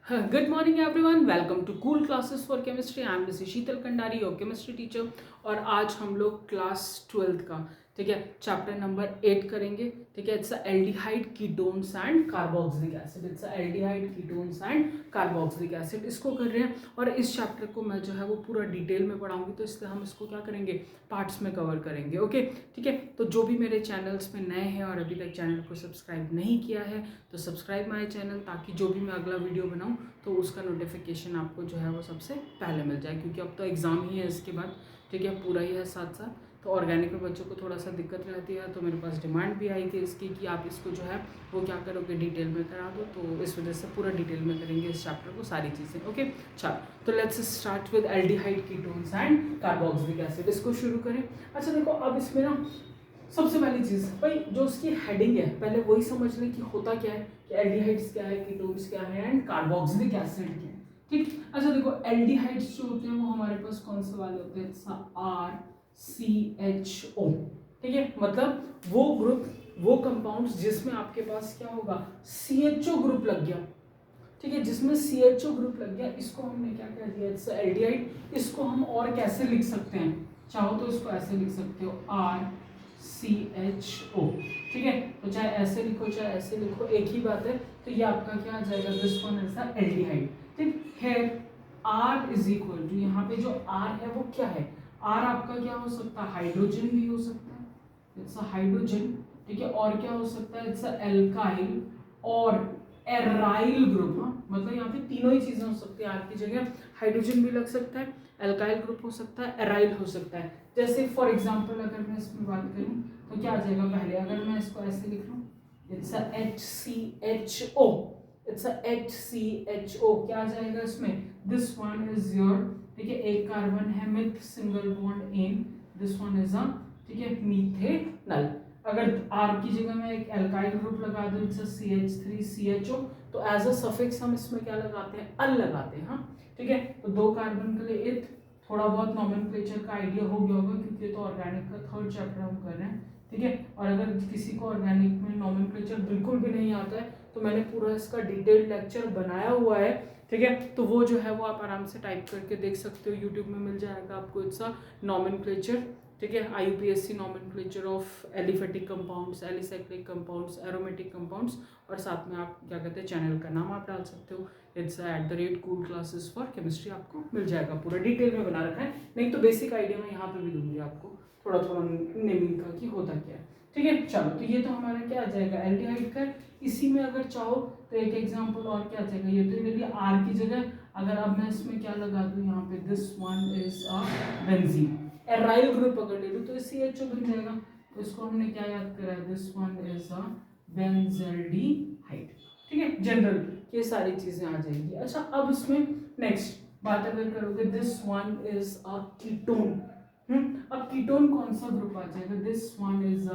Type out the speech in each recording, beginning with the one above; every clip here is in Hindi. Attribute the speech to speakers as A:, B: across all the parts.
A: Good morning everyone. Welcome to Cool Classes for Chemistry. I am Mrs. Sheetal Kandari, your chemistry teacher. और आज हम लोग क्लास 12 का ठीक है चैप्टर नंबर 8 करेंगे। ठीक है, it's aldehyde ketones and carboxylic acid. It's aldehyde ketones and carboxylic acid, इसको कर रहे हैं। और इस चैप्टर को मैं जो है वो पूरा डिटेल में पढ़ाऊंगी, तो इसलिए हम इसको क्या करेंगे, पार्ट्स में कवर करेंगे। ओके ठीक है, तो जो भी मेरे चैनल्स में नए हैं और अभी तक चैनल को सब्सक्राइब नहीं किया है तो सब्सक्राइब माय चैनल, ताकि जो भी मैं अगला वीडियो बनाऊं तो उसका नोटिफिकेशन आपको जो है वो सबसे पहले मिल जाए, क्योंकि अब तो एग्ज़ाम ही है इसके बाद। ठीक है, पूरा ही है साथ साथ, तो ऑर्गेनिक में बच्चों को थोड़ा सा दिक्कत रहती है, तो मेरे पास डिमांड भी आई थी इसकी कि आप इसको जो है वो क्या करोगे, डिटेल में करा दो। तो इस वजह से पूरा डिटेल में करेंगे इस चैप्टर को, सारी चीज़ें। ओके चलो, तो let's start with aldehyde ketones and carboxylic acid. इसको शुरू करें। अच्छा देखो, अब इसमें ना सबसे पहली चीज़ भाई जो उसकी हेडिंग है, पहले वही समझ लें कि होता क्या है, कि एल्डिहाइड्स क्या है, कीटोन्स क्या है एंड कार्बोक्सिलिक एसिड क्या है। ठीक, अच्छा देखो, एल्डिहाइड्स जो होते हैं वो हमारे पास कौन से वाले होते हैं, RCHO। ठीक है, मतलब वो ग्रुप, वो कंपाउंड्स जिसमें आपके पास क्या होगा, CHO ग्रुप लग गया। ठीक है, जिसमें CHO ग्रुप लग गया, इसको हमने क्या कह दिया, इट्स एल्डिहाइड। इसको हम और कैसे लिख सकते हैं, चाहो तो इसको ऐसे लिख सकते हो, RCHO। ठीक है, तो चाहे ऐसे लिखो चाहे ऐसे लिखो, एक ही बात है। तो ये आपका क्या आ जाएगा, this one is the aldehyde. ठीक है, R इज इक्वल टू, यहाँ पे जो R है वो क्या है, R आपका क्या हो सकता है, हाइड्रोजन भी हो सकता है, इट्स अ हाइड्रोजन। ठीक है, और क्या हो सकता है, इट्स अ एल्काइल और एराइल ग्रुप। हाँ, मतलब यहाँ पे तीनों ही चीजें हो सकती है। आर की जगह हाइड्रोजन भी लग सकता है, एल्काइल ग्रुप हो सकता है, एराइल हो सकता है। जैसे फॉर एग्जांपल अगर मैं इसमें बात करूं तो क्या आ जाएगा, पहले अगर मैं इसको ऐसे लिख लूं, it's a HCHO। It's a HCHO, क्या आ जाएगा इसमें, दिस वन इज योर, ठीक है, एक कार्बन है myth single bond in, this one is अ, ठीक है, मीथेनॉल। अगर R की जगह में एक एल्काइल ग्रुप लगा दूं, इट्स CH3CHO, तो एज अ सफिक्स हम इसमें क्या लगाते हैं, अल लगाते हैं। हाँ ठीक है, तो दो कार्बन के लिए इथ, थोड़ा बहुत नॉमेनक्लेचर का आइडिया हो गया होगा, क्योंकि तो ऑर्गेनिक का थर्ड चैप्टर हम कर रहे हैं। ठीक है, और अगर किसी को ऑर्गेनिक में नॉमेनक्लेचर बिल्कुल भी नहीं आता है तो मैंने पूरा इसका डिटेल्ड लेक्चर बनाया हुआ है। ठीक है, तो वो जो है वो आप आराम से टाइप करके देख सकते हो, यूट्यूब में मिल जाएगा आपको, इट्स अ नॉमेनक्लेचर। ठीक है, IUPAC nomenclature of aliphatic compounds, alicyclic compounds, aromatic compounds, और साथ में आप क्या कहते हैं, चैनल का नाम आप डाल सकते हो, it's @cool classes for chemistry, आपको मिल जाएगा, पूरा डिटेल में बना रखा है। नहीं तो बेसिक आइडिया मैं यहाँ पे भी दूंगी आपको, थोड़ा थोड़ा नेमिंग का कि होता क्या है। ठीक है, चलो, तो ये तो हमारा क्या आ जाएगा, एल्डिहाइड का। इसी में अगर चाहो तो एक एग्जांपल और क्या आ जाएगा, ये तो यदि R की जगह अगर अब मैं इसमें क्या लगा दूं, यहाँ पे this one is a benzene. Aryl group अगर ले लूं तो CHO बन जाएगा, तो इसको हमने क्या याद करा, this one is a benzaldehyde. ठीक है, जनरल ये सारी चीजें आ जाएंगी। अच्छा, अब इसमें नेक्स्ट बात अगर करोगे, this one is a ketone. अब कीटोन कौन सा ग्रुप आ जाएगा, this one is a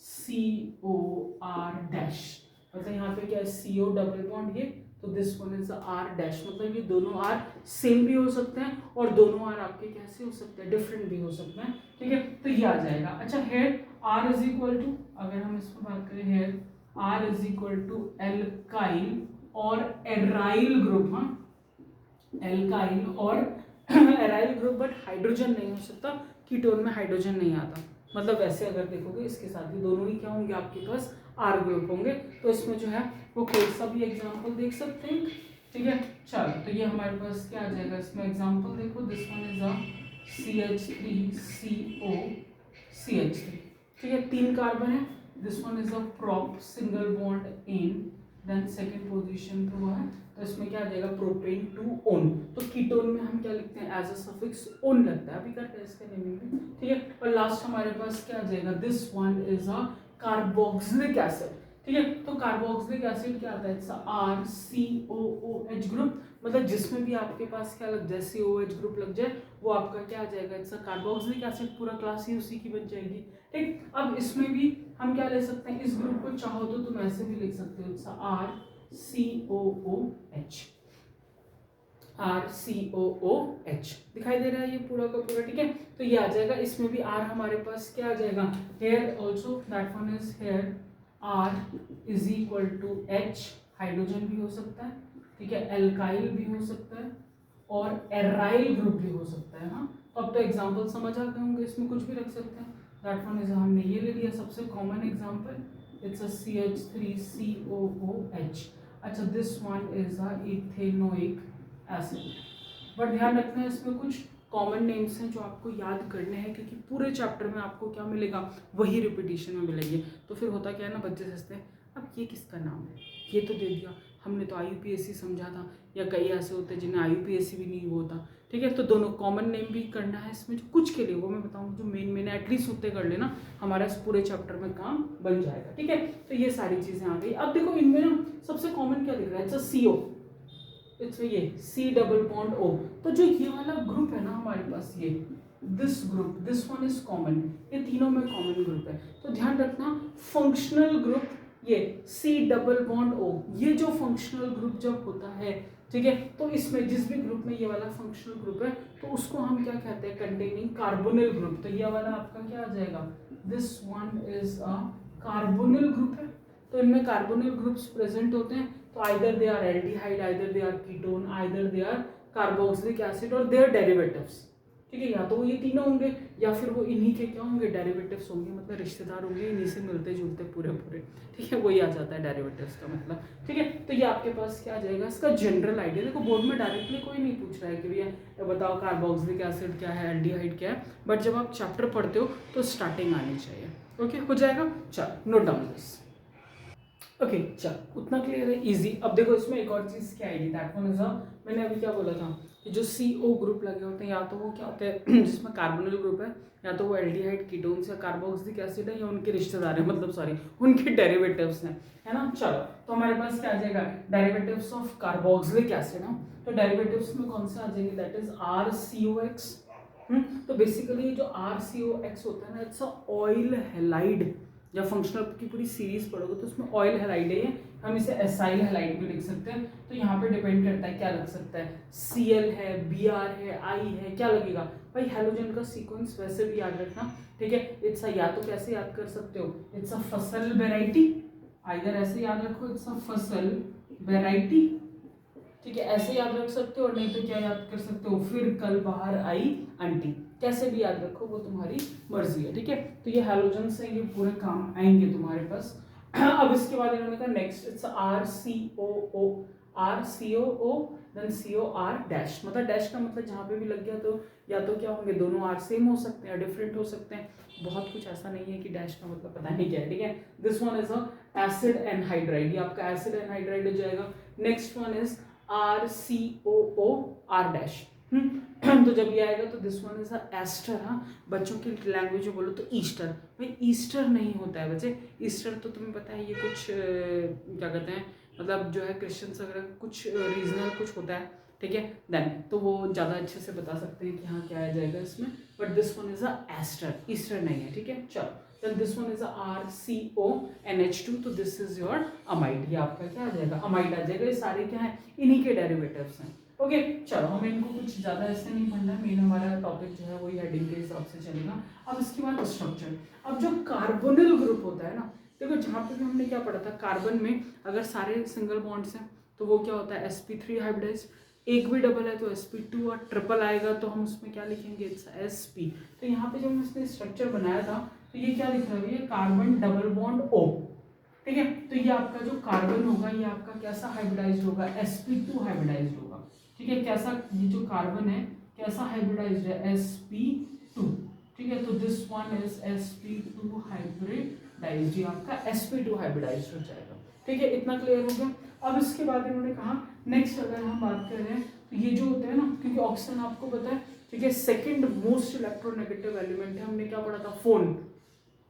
A: RCOR dash, मतलब यहाँ पे क्या है, CO डबल बॉन्ड ये, तो this one is R dash, मतलब ये दोनों R सेम भी हो सकते हैं और दोनों R आपके कैसे हो सकते हैं, डिफरेंट भी हो सकते हैं। ठीक है, तो ये आ जाएगा। अच्छा, here R is equal to, अगर हम इसमें बात करें, here R is equal to alkyl और एराइल ग्रुप। हाँ, एल्काइल और एराइल ग्रुप, बट हाइड्रोजन नहीं हो सकता, कीटोन में हाइड्रोजन नहीं आता। मतलब वैसे अगर देखोगे इसके साथ ही दोनों ही क्या होंगे, आपके पास R ग्रुप होंगे। तो इसमें जो है वो कोई सा भी एग्जांपल देख सकते हैं। ठीक है, चलो, तो ये हमारे पास क्या आ जाएगा, इसमें एग्जांपल देखो, this one is a CH3CO CH3। ठीक है, 3 कार्बन है, this one is a prop single bond in, then second position पे हुआ है, तो इसमें क्या आ जाएगा, प्रोपेन टू ओन। तो कीटोन में हम क्या लिखते हैं, एज अ सफिक्स ओन लगता है, अभी करते हैं इसके नेमिंग में। ठीक है, और लास्ट हमारे पास क्या आ जाएगा, this one is a carboxylic acid. ठीक है, तो कार्बोक्सिलिक एसिड क्या आता है, इट्स RCOOH ग्रुप, मतलब जिसमें भी आपके पास क्या लग जाए, COH ग्रुप लग जाए, वो आपका क्या आ जाएगा, इट्स कार्बोक्सिलिक एसिड, पूरा क्लास ही उसी की बन जाएगी। ठीक, अब इसमें भी हम क्या ले सकते हैं, इस ग्रुप को चाहो तो तुम ऐसे भी लिख सकते हो, इट्स RCOOH दिखाई दे रहा है ये पूरा का पूरा। ठीक है, तो ये आ जाएगा, इसमें भी R हमारे पास क्या आ जाएगा, here also that one is here R is equal to H, hydrogen भी हो सकता है, ठीक है, एल्काइल भी हो सकता है और एराइल ग्रुप भी हो सकता है ना। तो अब तो एग्जाम्पल समझ आ गए होंगे, इसमें कुछ भी रख सकते हैं। दैट वन इज, हमने ये ले लिया सबसे common example, it's a CH3COOH। अच्छा, this one is a ethanoic acid. But ध्यान रखना है इसमें कुछ कॉमन नेम्स हैं जो आपको याद करने हैं, क्योंकि पूरे चैप्टर में आपको क्या मिलेगा, वही रिपीटिशन में मिलेंगे। तो फिर होता क्या है ना, बच्चे सोचते हैं अब ये किसका नाम है, ये तो दे दिया हमने, तो IUPAC समझा था, या कई ऐसे होते हैं जिन्हें IUPAC भी नहीं होता। ठीक है, तो दोनों कॉमन नेम भी करना है इसमें, जो कुछ के लिए वो मैं बताऊंगा, जो मेन एटलीस्ट उतने कर लेना, हमारा इस पूरे चैप्टर में काम बन जाएगा। ठीक है, तो ये सारी चीजें आ गई। अब देखो इनमें ना सबसे कॉमन क्या दिख रहा है, अच्छा CO, इसमें ये C+O। तो जो ये वाला ग्रुप है ना हमारे पास, ये this group, this one is common, ये तीनों में कॉमन ग्रुप है। तो ध्यान रखना फंक्शनल ग्रुप ये C+O, ये जो फंक्शनल ग्रुप जब होता है, ठीक है, तो इसमें जिस भी ग्रुप में ये वाला फंक्शनल ग्रुप है तो उसको हम क्या कहते हैं, कंटेनिंग कार्बोनिल ग्रुप। तो ये वाला आपका क्या आ जाएगा, this one is a carbonyl group है। तो इनमें कार्बोनिल ग्रुप्स प्रेजेंट होते हैं, तो either they are aldehyde, either they are ketone, either they are carboxylic acid और देयर डेरिवेटिव्स। ठीक है, या तो वो ये तीनों होंगे या फिर वो इन्हीं के क्या होंगे, डेरिवेटिव्स होंगे, मतलब रिश्तेदार होंगे, इन्हीं से मिलते जुलते पूरे। ठीक है, वही आ जाता है डेरिवेटिव्स का मतलब। ठीक है, तो ये आपके पास क्या आ जाएगा, इसका जनरल आइडिया। देखो बोर्ड में डायरेक्टली कोई नहीं पूछ रहा है कि भैया बताओ कार्बोक्सिलिक एसिड क्या है, एल्डिहाइड क्या है, बट जब आप चैप्टर पढ़ते हो तो स्टार्टिंग आनी चाहिए। ओके, हो जाएगा, चलो नोट डाउन दिस। ओके, चल उतना क्लियर है, इजी। अब देखो इसमें एक और चीज क्या आएगी, दैट वन इज अ, मैंने अभी क्या बोला था कि जो CO ग्रुप लगे होते हैं, या तो वो क्या होते हैं जिसमें कार्बोनिल ग्रुप है, या तो वो एल्डिहाइड, कीटोन्स या कार्बोक्सिलिक एसिड है, या उनके रिश्तेदार है, मतलब सॉरी उनके डेरिवेटिव्स हैं, है ना। चलो, तो हमारे पास क्या आ जाएगा, डेरिवेटिव्स ऑफ कार्बोक्सिलिक एसिड ना। तो डेरिवेटिव्स में कौन से आ जाएंगे, दैट इज RCOX। तो बेसिकली जो RCOX होता है ना, इट्स अ ऑयल हैलाइड। जब फंक्शनल की पूरी सीरीज पढ़ोगे तो उसमें ऑयल हैलाइड है, हम इसे एसाइल हैलाइड भी लिख सकते हैं। तो यहाँ पे डिपेंड करता है क्या लग सकता है, Cl है, Br है, I है, क्या लगेगा भाई, हैलोजन का सीक्वेंस वैसे भी याद रखना। ठीक है, इट्स या तो कैसे याद कर सकते हो, इट्स अ फसल वेराइटी, आइदर ऐसे याद रखो इट्स अ फसल वेराइटी। ठीक है, ऐसे याद रख सकते हो, और नहीं तो क्या याद कर सकते हो, फिर कल बाहर आई आंटी, कैसे भी याद रखो वो तुम्हारी मर्जी है। ठीक है, तो ये हैलोजन से ये पूरे काम आएंगे तुम्हारे पास। अब इसके बाद इन्होंने कहा next it's RCOO then COR dash, मतलब डैश का मतलब जहाँ पे भी लग गया तो या तो क्या होंगे, दोनों R सेम हो सकते हैं या डिफरेंट हो सकते हैं, बहुत कुछ ऐसा नहीं है कि डैश का मतलब पता नहीं क्या है। ठीक है, this one is a acid anhydride, ये आपका एसिड एनहाइड्राइड हो जाएगा। Next one is RCOOR dash. तो जब ये आएगा तो दिस वन इज एस्टर। हाँ, बच्चों की लैंग्वेज में बोलो तो ईस्टर, भाई ईस्टर नहीं होता है बच्चे, ईस्टर तो तुम्हें पता है ये कुछ क्या कहते हैं, मतलब जो है क्रिश्चियंस वगैरह कुछ रीजनल कुछ होता है। ठीक है, देन तो वो ज़्यादा अच्छे से बता सकते हैं कि हाँ क्या आ जाएगा इसमें, but this one is ester, Easter नहीं है। ठीक है, चलो, then this one is a RCONH2, तो this is your amide, ये आपका क्या आ जाएगा, अमाइड आ जाएगा। ये सारे क्या है, इन्हीं के डेरिवेटिव्स हैं। ओके, चलो हमें इनको कुछ ज़्यादा ऐसे नहीं पढ़ना, मेन हमारा टॉपिक जो है वही हेडिंग के हिसाब से चलेगा। अब इसके बाद स्ट्रक्चर, अब जो कार्बोनिल ग्रुप होता है ना, देखो जहाँ पे भी हमने क्या पढ़ा था, कार्बन में अगर सारे सिंगल बॉन्ड्स हैं तो वो क्या होता है, sp3 हाइब्रिडाइज, एक भी डबल है तो sp2, और ट्रिपल आएगा तो हम उसमें क्या लिखेंगे, इट्स sp। तो यहाँ पे जब इसने स्ट्रक्चर बनाया था तो ये क्या लिख रहा है, ये कार्बन डबल बॉन्ड O। ठीक है, तो ये आपका जो कार्बन होगा ये आपका कैसा हाइब्रिडाइज्ड होगा, sp2 हाइब्रिडाइज्ड होगा। ठीक है, कैसा, ये जो कार्बन है कैसा हाइब्रिडाइज्ड है, sp2। ठीक है, तो this one is sp2 hybridised, ये आपका sp2 हाइब्रिडाइज्ड हो जाएगा। ठीक है, इतना क्लियर हो गया। अब इसके बाद इन्होंने कहा नेक्स्ट अगर हम बात कर रहे हैं तो ये जो होता है ना, क्योंकि ऑक्सीजन आपको पता है, ठीक है, सेकंड मोस्ट इलेक्ट्रोनेगेटिव एलिमेंट है, हमने क्या पढ़ा था, फोन,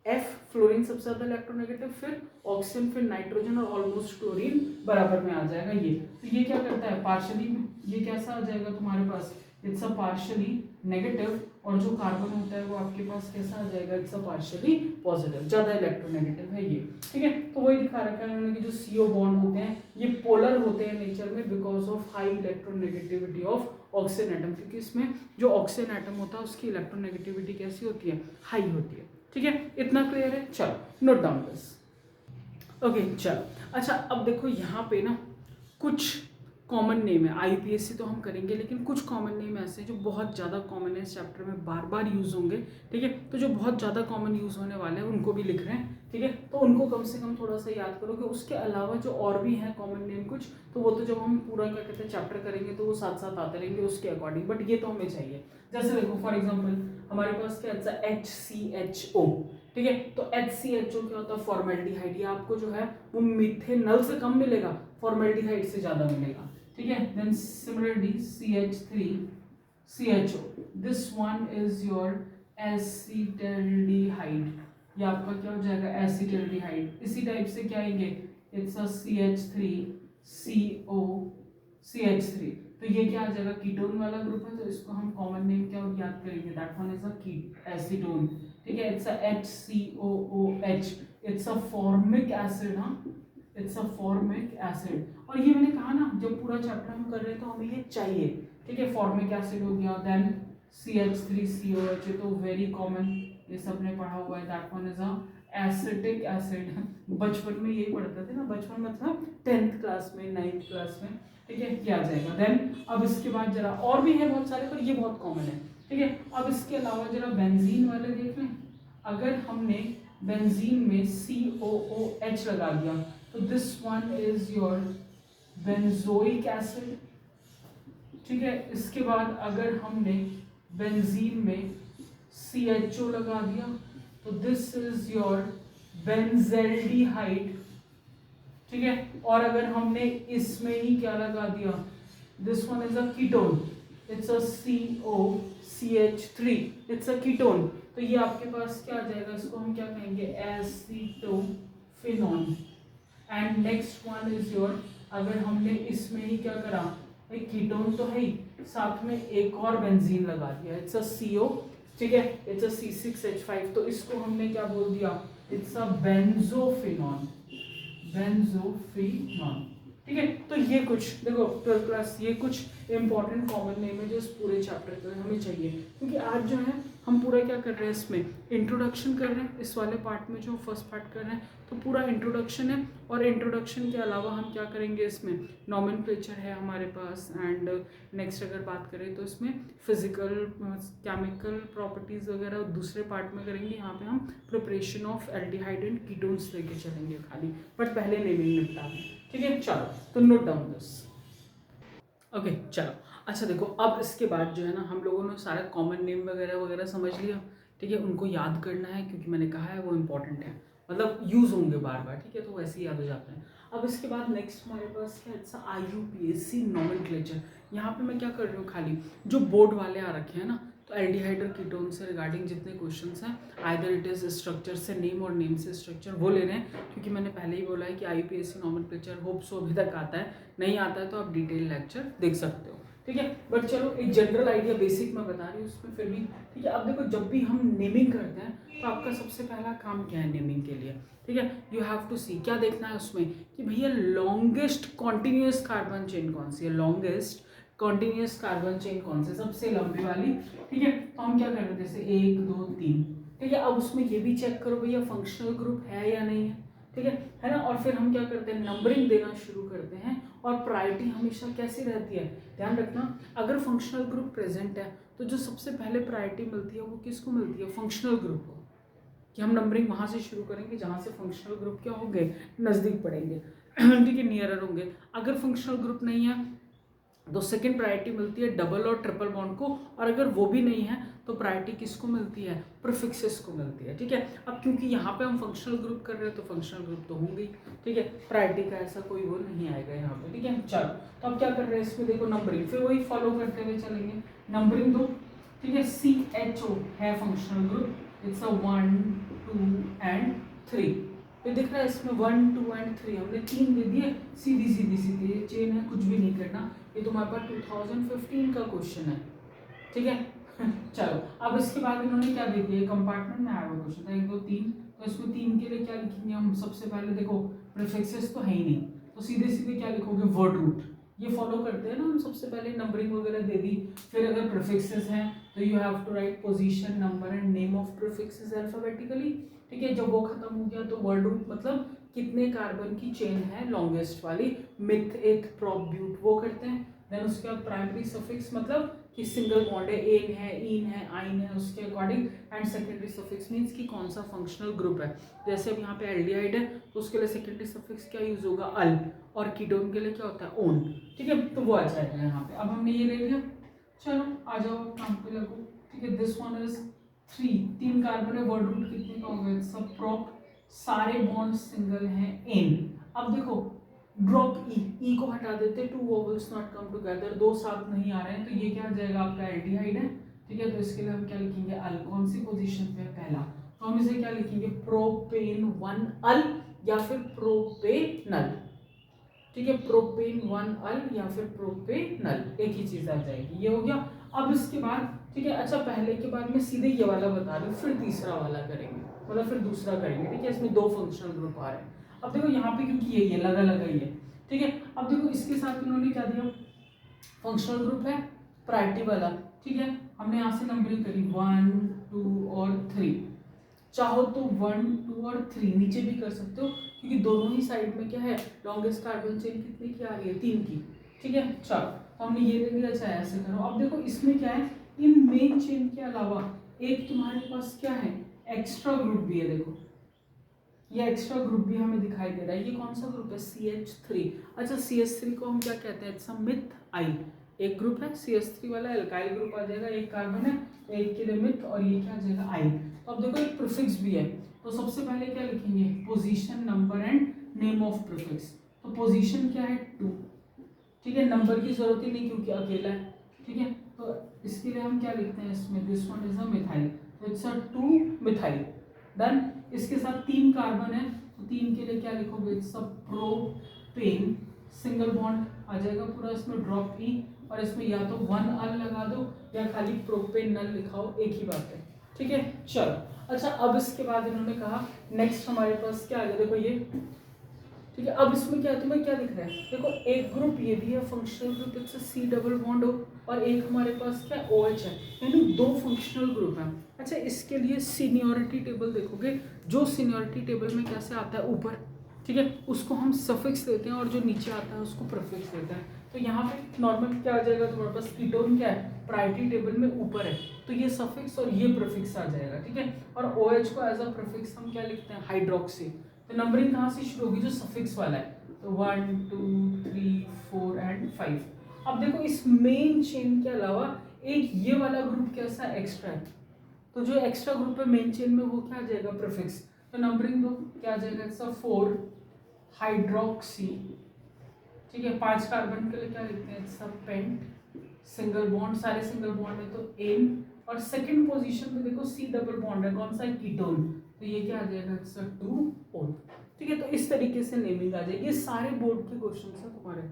A: F फ्लोरीन सबसे ज्यादा इलेक्ट्रोनेगेटिव, फिर ऑक्सीजन, फिर नाइट्रोजन और ऑलमोस्ट क्लोरीन बराबर में आ जाएगा ये। तो ये क्या करता है, पार्शियली, ये कैसा आ जाएगा तुम्हारे पास, इट्स अ पार्शियली नेगेटिव, और जो कार्बन होता है वो आपके पास कैसा आ जाएगा, इट्स अ पार्शियली पॉजिटिव, ज्यादा इलेक्ट्रोनेगेटिव है ये। ठीक है, तो वही दिखा रखा है उन्होंने कि जो CO बॉन्ड होते हैं ये पोलर होते हैं नेचर में because of high electronegativity of oxygen atom, क्योंकि इसमें जो ऑक्सीजन एटम होता है उसकी इलेक्ट्रोनेगेटिविटी कैसी होती है, हाई होती है। ठीक है, इतना क्लियर है, चलो नोट डाउन दिस। ओके, चलो, अच्छा अब देखो यहाँ पे ना कुछ कॉमन नेम है। IUPAC तो हम करेंगे, लेकिन कुछ कॉमन नेम ऐसे हैं जो बहुत ज़्यादा कॉमन है, इस चैप्टर में बार बार यूज़ होंगे, ठीक है। तो जो बहुत ज़्यादा कॉमन यूज़ होने वाले हैं उनको भी लिख रहे हैं, ठीक है। तो उनको कम से कम थोड़ा सा याद करो कि उसके अलावा जो और भी हैं कॉमन नेम कुछ, तो वो तो जब हम पूरा क्या कहते हैं चैप्टर करेंगे तो वो साथ साथ आते रहेंगे उसके अकॉर्डिंग, बट ये तो हमें चाहिए। जैसे देखो फॉर एग्जाम्पल हमारे पास क्या है HCHO, ठीक है। तो HCHO क्या होता है, फॉर्मेल्डिहाइड। ये आपको जो है वो मिथेनॉल से कम मिलेगा, फॉर्मेल्डिहाइड से ज़्यादा मिलेगा, ठीक है। Then similarly CH3CHO, this one is your acetaldehyde. ये आपका क्या हो जाएगा, एसिटल्डिहाइड। इसी टाइप से क्या आएंगे, इट्स अ CH3COCH3। तो ये क्या आ जाएगा, कीटोन वाला ग्रुप है, तो इसको हम कॉमन नेम क्या याद करेंगे, that one is a acetone, ठीक है। It's a HCOOH, it's a formic acid, हाँ इट्स अ फॉर्मिक एसिड। और ये मैंने कहा ना, जब पूरा चैप्टर हम कर रहे हैं तो हमें ये चाहिए, ठीक है। फॉर्मिक एसिड हो गया, देन CH3COH, तो वेरी कॉमन, ये सब ने पढ़ा हुआ है, that one is a acetic acid. बचपन में यही पढ़ते थे ना, बचपन मतलब 10th क्लास में 9th क्लास में, ठीक है, ये आ जाएगा। देन अब इसके बाद जरा और भी है बहुत सारे, पर ये बहुत कॉमन है, ठीक है। अब इसके अलावा जरा बेंजीन वाले देख लें। अगर हमने बेंजीन में COOH लगा दिया तो this one is your benzoic acid, ठीक है। इसके बाद अगर हमने बेंजीन में CHO लगा दिया तो दिस इज योर बेंजेल्डिहाइड, ठीक है। और अगर हमने इसमें ही क्या लगा दिया, this one is a ketone, it's a COCH3, it's a ketone. तो ये आपके पास क्या आ जाएगा, इसको हम क्या कहेंगे, acetophenone. And next one is your, अगर हमने इसमें ही क्या करा, एक कीटोन तो है ही, साथ में एक और बेंजीन लगा दिया, इट्स अ CO, ठीक है, इट्स अ C6H5, तो इसको हमने क्या बोल दिया, इट्स अ बेंजोफिनॉन, ठीक है। तो ये कुछ देखो 12th क्लास, ये कुछ इंपॉर्टेंट कॉमन नेम है जो इस पूरे चैप्टर के हमें चाहिए, क्योंकि आज जो है हम पूरा क्या कर रहे हैं, इसमें इंट्रोडक्शन कर रहे हैं। इस वाले पार्ट में जो फर्स्ट पार्ट कर रहे हैं तो पूरा इंट्रोडक्शन है, और इंट्रोडक्शन के अलावा हम क्या करेंगे, इसमें नॉमेनक्लेचर है हमारे पास, एंड नेक्स्ट अगर बात करें तो इसमें फिजिकल केमिकल प्रॉपर्टीज़ वगैरह दूसरे पार्ट में करेंगे। यहाँ पे हम preparation of aldehyde and ketones लेके चलेंगे खाली, बट पहले नेमिंग निपटा दें, ठीक है। चलो तो नोट डाउन दिस, ओके चलो। अच्छा देखो, अब इसके बाद जो है ना, हम लोगों ने सारा कॉमन नेम वगैरह वगैरह समझ लिया, ठीक है। उनको याद करना है, क्योंकि मैंने कहा है वो इंपॉर्टेंट है, मतलब यूज़ होंगे बार बार, ठीक है, तो वैसे ही याद हो जाते हैं। अब इसके बाद नेक्स्ट हमारे पास क्या है, IUPAC नॉमेनक्लेचर। यहाँ पे मैं क्या कर रही हूँ, खाली जो बोर्ड वाले आ रखे हैं ना, तो एल्डिहाइड और कीटोन से रिगार्डिंग जितने क्वेश्चंस हैं, आइदर इट इज स्ट्रक्चर से नेम और नेम से स्ट्रक्चर, वो ले रहे हैं, क्योंकि मैंने पहले ही बोला है कि IUPAC नॉमेनक्लेचर होप सो अभी तक आता है, नहीं आता है तो आप डिटेल लेक्चर देख सकते हो, ठीक है। बट चलो एक जनरल आइडिया बेसिक मैं बता रही हूँ उसमें फिर भी, ठीक है। अब देखो, जब भी हम नेमिंग करते हैं तो आपका सबसे पहला काम क्या है नेमिंग के लिए, ठीक है, यू हैव टू सी, क्या देखना है उसमें कि भैया लॉन्गेस्ट कॉन्टिन्यूस कार्बन चेन कौन सी है, लॉन्गेस्ट कॉन्टिन्यूस कार्बन चेन कौन सी, सबसे लंबी वाली, ठीक है। तो हम क्या कर रहे हैं, जैसे 1 2 3, ठीक है। अब उसमें ये भी चेक करो भैया फंक्शनल ग्रुप है या नहीं है, ठीक है ना। और फिर हम क्या करते हैं, नंबरिंग देना शुरू करते हैं, और प्रायोरिटी हमेशा कैसी रहती है, ध्यान रखना, अगर फंक्शनल ग्रुप प्रेजेंट है तो जो सबसे पहले प्रायोरिटी मिलती है वो किसको मिलती है, फंक्शनल ग्रुप को, कि हम नंबरिंग वहाँ से शुरू करेंगे जहाँ से फंक्शनल ग्रुप क्या होंगे, नज़दीक पड़ेंगे, ठीक है, नियरर होंगे। अगर फंक्शनल ग्रुप नहीं है तो सेकंड प्रायोरिटी मिलती है डबल और ट्रिपल बॉन्ड को, और अगर वो भी नहीं है तो प्रायोरिटी किसको मिलती है, प्रीफिक्सेस को मिलती है, ठीक है। अब क्योंकि यहाँ पे हम फंक्शनल ग्रुप कर रहे हैं तो फंक्शनल ग्रुप तो होंगे ही, ठीक है, प्रायोरिटी का ऐसा कोई वो नहीं आएगा यहाँ पे, ठीक है। चलो तो अब क्या कर रहे हैं इसमें, देखो नंबरिंग, फिर वही फॉलो करते हुए चलेंगे, नंबरिंग दो, ठीक है। CHO है functional group, it's a 1 2 and 3, ये दिख रहा है इसमें 1 2 एंड 3, हमने 3 दे दिए, सीधी सीधी सीधी चेन है, कुछ भी नहीं करना, ये तुम्हारे पास 2015 का क्वेश्चन है, ठीक है। चलो अब इसके बाद इन्होंने क्या दे दिया, कंपार्टमेंट में आया हुआ क्वेश्चन था 1 2 3, तो इसमें 3 के लिए क्या लिखेंगे हम, सबसे पहले देखो प्रीफिक्सेस तो है ही नहीं, तो सीधे सीधे क्या लिखोगे, वर्ड रूट, ये फॉलो करते हैं ना हम, सबसे पहले नंबरिंग वगैरह दे दी, फिर अगर प्रीफिक्सेस हैं तो you have to write position number and name of prefixes alphabetically, ठीक है। जब वो खत्म हो गया तो वर्ड रूट मतलब कितने कार्बन की चेन है लॉन्गेस्ट वाली, मिथ एथ प्रोप ब्यूट वो करते हैं। देन उसके बाद प्राइमरी सफिक्स मतलब कि सिंगल बॉन्ड है, एन है, इन है, आइन है, उसके according. And secondary suffix means कि कौन सा फंक्शनल ग्रुप है। जैसे अब यहाँ पे एल्डिहाइड है तो उसके लिए सेकेंडरी सफिक्स क्या यूज होगा, अल, और कीटोन के लिए क्या होता है, ओन। ठीक है, तो वो आ जाएगा यहाँ पे। अब हमने ये ले लिया, चलो आ जाओ काम पे लगो। ठीक है, दिस वन इज 3 कार्बन है, वर्ड रूट कितने का होगा, सब प्रोप, सारे बॉन्ड सिंगल हैं, एन। अब देखो ड्रॉप ई को हटा देते, 2 वोवेल्स नॉट कम टुगेदर, 2 साथ नहीं आ रहे हैं, तो ये क्या आ जाएगा आपका एल्डिहाइड है। ठीक है, तो इसके लिए हम क्या लिखेंगे, अल। कौन सी पोजीशन पे है, पहला, तो हम इसे क्या लिखेंगे, प्रोपेन 1 अल या फिर प्रोपेनल। ठीक है, प्रोपेन 1 अल या फिर प्रोपेनल, एक ही चीज आ जाएगी, ये हो गया। अब इसके बाद ठीक है, अच्छा पहले के बाद मैं सीधे ये वाला बता रही हूँ, फिर तीसरा वाला करेंगे, मतलब फिर दूसरा करेंगे। ठीक है, इसमें 2 फंक्शनल ग्रुप आ रहे हैं। अब देखो यहाँ पे क्योंकि ये लगा लगा ही है। ठीक है, अब देखो इसके साथ इन्होंने क्या दिया, फंक्शनल ग्रुप है प्रायोरिटी वाला। ठीक है, हमने यहाँ से नंबरिंग करी 1 2 और 3, चाहो तो 1 2 और 3 नीचे भी कर सकते हो, क्योंकि दोनों ही साइड में क्या है, लॉन्गेस्ट कार्बन चेन कितनी की आ रही है, 3 की। ठीक है, चलो तो हमने ये ले लिया, चाहे ऐसे करो। अब देखो इसमें क्या है, इन मेन चेन के अलावा एक तुम्हारे पास क्या है, एक्स्ट्रा ग्रुप भी है। देखो ये एक्स्ट्रा ग्रुप भी हमें दिखाई दे रहा है, ये कौन सा ग्रुप है, CH3। अच्छा CH3 को हम क्या कहते हैं, इट्स अ मिथाइल, एक ग्रुप है CH3 वाला, एल्काइल ग्रुप आ जाएगा, एक कार्बन है, एक के लिए मिथ, और ये क्या आ जाएगा, आइल। तो अब देखो एक प्रीफिक्स भी है, तो सबसे पहले क्या लिखेंगे, position number and name of prefix. तो पोजीशन क्या है 2, ठीक है, नंबर की जरूरत ही नहीं क्योंकि अकेला है। ठीक है, तो इसके लिए हम क्या लिखते हैं इसमें, this one is a methyl, तो इट्स अ 2 मिथाइल। डन। इसके साथ 3 कार्बन है, तो 3 के लिए क्या लिखोगे, it's a propane, single bond आ जाएगा पूरा, इसमें ड्रॉप ई, और इसमें या तो 1 अल लगा दो या खाली प्रोपेनल लिखाओ, एक ही बात है। ठीक है, चलो अच्छा अब इसके बाद इन्होंने कहा नेक्स्ट हमारे पास क्या आ गया, देखो ये। ठीक है, अब इसमें क्या तुम्हें क्या दिख रहा है, देखो एक ग्रुप ये भी है functional group, it's C double bond हो, और एक हमारे पास क्या OH है, यानी 2 फंक्शनल ग्रुप हैं। अच्छा इसके लिए सीनियरिटी टेबल देखोगे, जो सीनियरिटी टेबल में कैसे आता है ऊपर, ठीक है, उसको हम सफिक्स देते हैं, और जो नीचे आता है उसको प्रीफिक्स देते हैं। तो यहाँ पे नॉर्मल क्या आ जाएगा तुम्हारे पास, कीटोन क्या है, प्रायोरिटी टेबल में ऊपर है, तो ये सफिक्स और ये प्रीफिक्स आ जाएगा। ठीक है, और OH को एज अ प्रीफिक्स हम क्या लिखते हैं, हाइड्रोक्सी। तो नंबरिंग कहाँ से शुरू होगी, जो सफिक्स वाला है, तो 1 2 3 4 एंड 5। अब देखो इस मेन चेन के अलावा एक ये वाला ग्रुप कैसा एक्स्ट्रा है, तो जो एक्स्ट्रा ग्रुप है मेन चेन में वो क्या आ जाएगा, प्रीफिक्स। तो नंबरिंग दो क्या आ जाएगा, इट्स 4 हाइड्रोक्सी। ठीक है, 5 कार्बन के लिए क्या लिखते हैं, सब पेंट, सिंगल बॉन्ड, सारे सिंगल बॉन्ड है तो एन, और सेकंड पोजीशन पे देखो C डबल बॉन्ड है, कौन सा, कीटोन, तो ये क्या आ जाएगा, इट्स 2 ओन। ठीक है, तो इस तरीके से नेमिंग आ जाएगी, ये सारे बोर्ड के क्वेश्चन है तुम्हारे।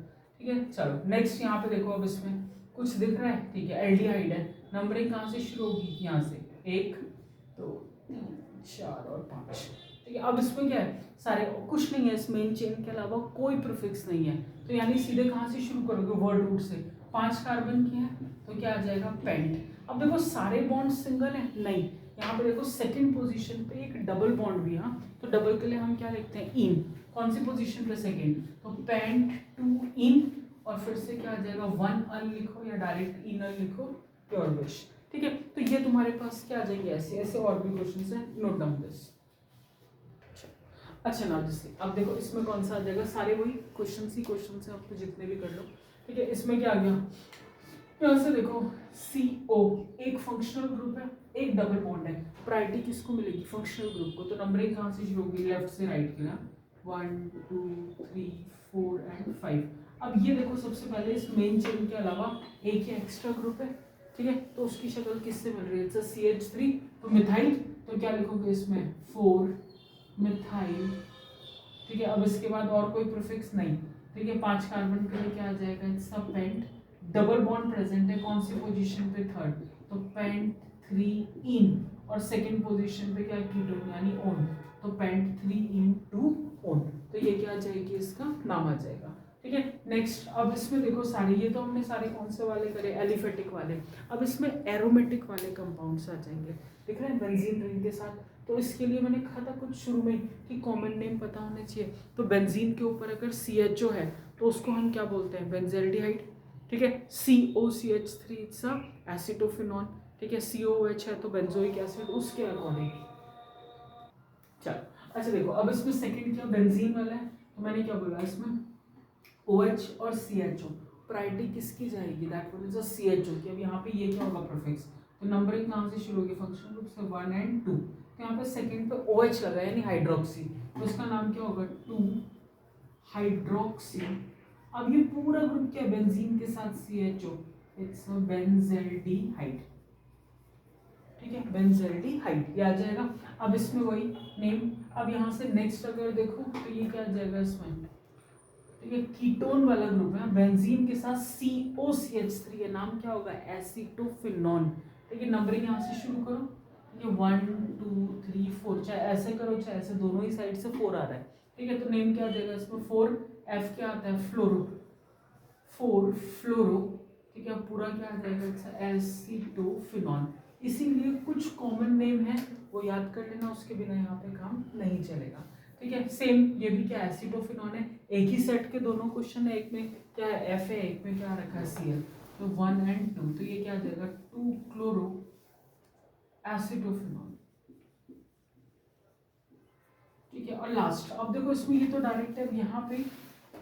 A: ठीक है, चलो नेक्स्ट यहाँ पे देखो, अब इसमें कुछ दिख रहा है, ठीक है, एल्डिहाइड है, नंबरिंग कहाँ से शुरू होगी, यहाँ से 1 2 3 4 और 5। ठीक है, अब इसमें क्या है, सारे कुछ नहीं है, इस मेन चेन के अलावा कोई प्रीफिक्स नहीं है, तो यानी सीधे कहाँ से शुरू करोगे, वर्ड रूट से। 5 कार्बन की है तो क्या आ जाएगा, पेंट। अब देखो सारे बॉन्ड सिंगल है, नहीं, यहाँ पे देखो सेकंड पोजीशन पे एक डबल बॉन्ड भी है, तो डबल के लिए हम क्या लिखते हैं, इन। कौन सी पोजीशन पे, सेकंड, तो पेंट 2 इन, और फिर से क्या आ जाएगा, 1 अल लिखो या डायरेक्ट इन अल लिखो, योर विश। ठीक है, तो ये तुम्हारे पास क्या आ जाएंगे, ऐसे ऐसे और भी क्वेश्चन है, नोट डाउन दिस। अच्छा ना जिससे अब देखो इसमें कौन सा आ जाएगा, सारे वही क्वेश्चन ही क्वेश्चन है, आपको जितने भी कर लो। ठीक है, इसमें क्या आ गया, यहाँ से देखो CO एक फंक्शनल ग्रुप है, एक डबल बॉन्ड है, प्रायोरिटी किसको मिलेगी, फंक्शनल ग्रुप को। तो नंबरिंग कहाँ से शुरू होगी, लेफ्ट से राइट के लिए, 1 2 3 4 एंड 5। अब ये देखो सबसे पहले इस मेन चेन के अलावा एक ही एक्स्ट्रा ग्रुप है, ठीक है, तो उसकी शक्ल किससे मिल रही है, इट्स CH3, तो मिथाइल, तो क्या लिखोगे इसमें, 4 मिथाइल। ठीक है, अब इसके बाद और कोई प्रीफिक्स नहीं। ठीक है, 5 कार्बन के लिए क्या आ जाएगा, it's a pent, double bond present है, कौन सी पोजीशन पे, थर्ड, तो पेंट 3 इन, और सेकंड पोजीशन पे क्या है, कीटोन यानी ओन, तो पेंट 3 इन 2 ओन, तो ये क्या आ जाएगी, इसका नाम आ जाएगा। ठीक है, नेक्स्ट अब इसमें देखो सारे, ये तो हमने सारे कौन से वाले करे, एलिफेटिक वाले। अब इसमें एरोमेटिक वाले कंपाउंड्स आ जाएंगे, दिख रहे हैं बेंजीन रिंग के साथ, तो इसके लिए मैंने कहा था कुछ शुरू में कि कॉमन नेम पता होने चाहिए। तो बेंजीन के ऊपर अगर CHO है तो उसको हम क्या बोलते हैं, बेंजेल्डिहाइड। ठीक है, COCH3 इट्स अ एसिटोफिनॉन। ठीक है, COOH है तो बेंजोइक एसिड, उसके अकॉर्डिंग। चलो अच्छा देखो, अब इसमें सेकंड क्या बेंजीन वाला है, तो मैंने क्या बोला इसमें OH और CHO, प्रायोरिटी किसकी जाएगी, that one is a CHO। कि अब यहाँ पे ये क्या होगा प्रीफिक्स, तो नंबरिंग कहाँ से शुरू होगी, फंक्शनल ग्रुप से 1 और 2। तो यहाँ पे सेकंड पे OH लगा यानी हाइड्रोक्सी, तो इसका नाम क्या होगा 2 हाइड्रोक्सी। अब ये पूरा ग्रुप क्या बेंजीन के साथ CHO, इट्स अ बेंजेल्डिहाइड। ठीक है, बेंजेल्डिहाइड ये आ जाएगा। अब इसमें वही नेम। अब यहाँ से नेक्स्ट अगर देखो तो ये क्या आ जाएगा इसमें, तो ये कीटोन वाला ग्रुप है, बेंजीन के साथ COCH3 है, नाम क्या होगा एसिटोफिनॉन। ठीक है, नंबरिंग यहाँ से शुरू करो, ये 1 2 3 4, चाहे ऐसे करो चाहे ऐसे, दोनों ही साइड से 4 आ रहा है। ठीक है, तो नेम क्या आ जाएगा इसमें 4, F क्या आता है फ्लोरो, 4 फ्लोरो। ठीक है, पूरा क्या आ जाएगा एसिटोफिनॉन। इसीलिए कुछ कॉमन नेम है वो याद कर लेना, उसके बिना यहाँ पे काम नहीं चलेगा। ठीक है, सेम ये भी क्या एसिटोफिनॉन है, एक ही सेट के दोनों क्वेश्चन है, एक में क्या है F है, एक में क्या रखा है Cl, तो 1 और 2, तो ये क्या आ जाएगा 2 क्लोरो एसिटोफिनॉन। ठीक है, और लास्ट अब देखो इसमें ये तो डायरेक्ट है यहाँ पे।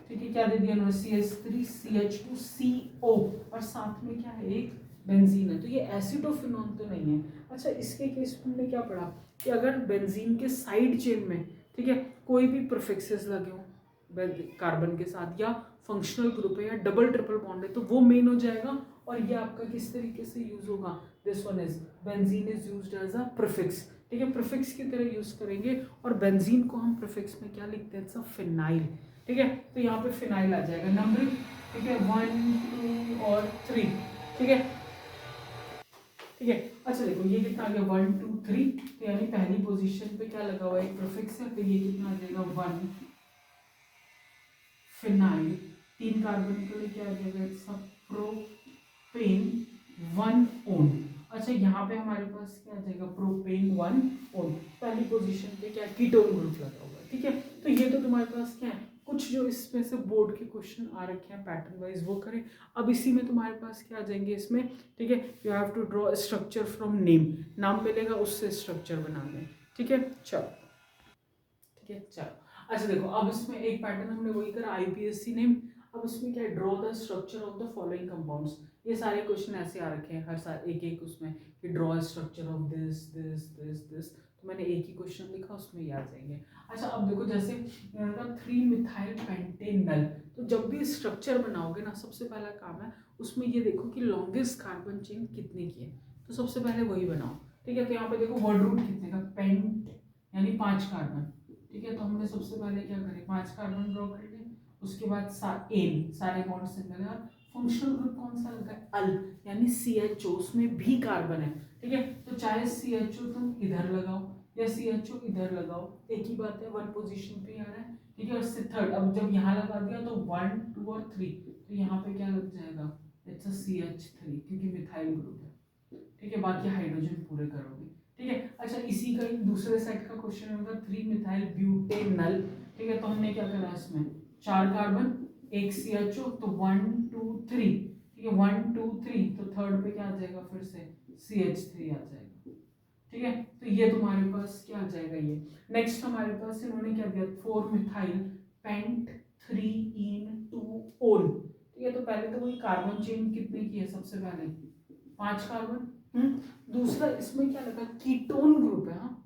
A: ठीक है, क्या दे दिया उन्होंने CH3CH2CO, और साथ में क्या है एक बेंजीन है, तो ये एसिटोफिनॉन तो नहीं है। अच्छा, इसके केस में हमने क्या पढ़ा कि अगर बेंजीन के साइड चेन में, ठीक है, कोई भी प्रीफिक्सेस लगे हो कार्बन के साथ, या फंक्शनल ग्रुप है या डबल ट्रिपल बॉन्ड है, तो वो मेन हो जाएगा। और ये आपका किस तरीके से यूज होगा, this one is benzene is used as a prefix. ठीक है, प्रीफिक्स की तरह यूज करेंगे, और बेंजीन को हम प्रीफिक्स में क्या लिखते हैं, इट्स अ फिनाइल। ठीक है, तो यहाँ पे फिनाइल आ जाएगा नंबरिंग। ठीक है, 1 2 और 3। ठीक है, ठीक है। अच्छा देखो ये कितना आ गया 1 2 3, तो यानी पहली पोजीशन पे क्या लगा हुआ है, एक प्रीफिक्स है, तो ये कितना आ जाएगा 1 फिनाइल। 3 कार्बन के लिए क्या आ जाएगा, इट्स अ प्रोपेन 1 ओन। अच्छा, यहाँ पे हमारे पास क्या आ जाएगा प्रोपेन 1 ओन, पहली पोजीशन पे क्या कीटोन ग्रुप लगा हुआ है। ठीक है, तो ये तो तुम्हारे पास क्या है, कुछ जो इसमें से बोर्ड के क्वेश्चन आ रखे हैं पैटर्न वाइज वो करें। अब इसी में तुम्हारे पास क्या आ जाएंगे इसमें, ठीक है, you have to draw structure from name, नाम मिलेगा उससे स्ट्रक्चर बनाना है। ठीक है, चलो ठीक है चलो। अच्छा देखो, अब इसमें एक पैटर्न हमने वही करा IPSC नेम। अब इसमें क्या है, draw the structure of the following compounds. ये सारे क्वेश्चन ऐसे आ रखे हैं हर साल एक एक उसमें, कि draw structure of this this this this, तो मैंने एक ही क्वेश्चन लिखा, उसमें ये आ जाएंगे। अच्छा, अब देखो जैसे 3 मिथाइल पेंटेनल, तो जब भी स्ट्रक्चर बनाओगे ना, सबसे पहला काम है उसमें ये देखो कि लॉन्गेस्ट कार्बन चेन कितने की है, तो सबसे पहले वही बनाओ। ठीक है, तो यहाँ पे देखो वर्ड रूट कितने का, पेंट यानी 5 कार्बन। ठीक है, तो हमने सबसे पहले क्या करें, 5 कार्बन ड्रॉ कर लिए, उसके बाद एन सारे बॉन्ड से लगा। फंक्शनल ग्रुप कौन सा लगा है, अल यानी CHO, उसमें भी कार्बन है। ठीक है, तो चाहे CHO तुम इधर लगाओ या CHO इधर लगाओ, एक ही बात है, 1 पोजीशन पे आ रहा है। ठीक है, और उससे थर्ड, अब जब यहाँ लगा दिया तो 1 2 और 3, तो यहाँ पे क्या लग जाएगा, इट्स अ CH3 क्योंकि मिथाइल ग्रुप है। ठीक है, बाकी हाइड्रोजन पूरे करोगे। ठीक है, अच्छा इसी का एक दूसरे सेट का क्वेश्चन होगा 3 मिथाइल ब्यूटेनल। ठीक है, तो हमने क्या करा इसमें 4 कार्बन एक CHO, तो 1 2 3। ठीक है, 1 2 3, तो थर्ड पे क्या आ जाएगा, फिर से CH3 आ जाएगा। ठीक है, तो ये तुम्हारे पास क्या आ जाएगा, ये नेक्स्ट हमारे पास इन्होंने क्या दिया 4 मिथाइल पेंट 3 इन 2 ओन। ठीक है, तो पहले तो वही कार्बन चेन कितने की है, सबसे पहले 5 कार्बन। दूसरा इसमें क्या लगा, कीटोन ग्रुप है। हाँ,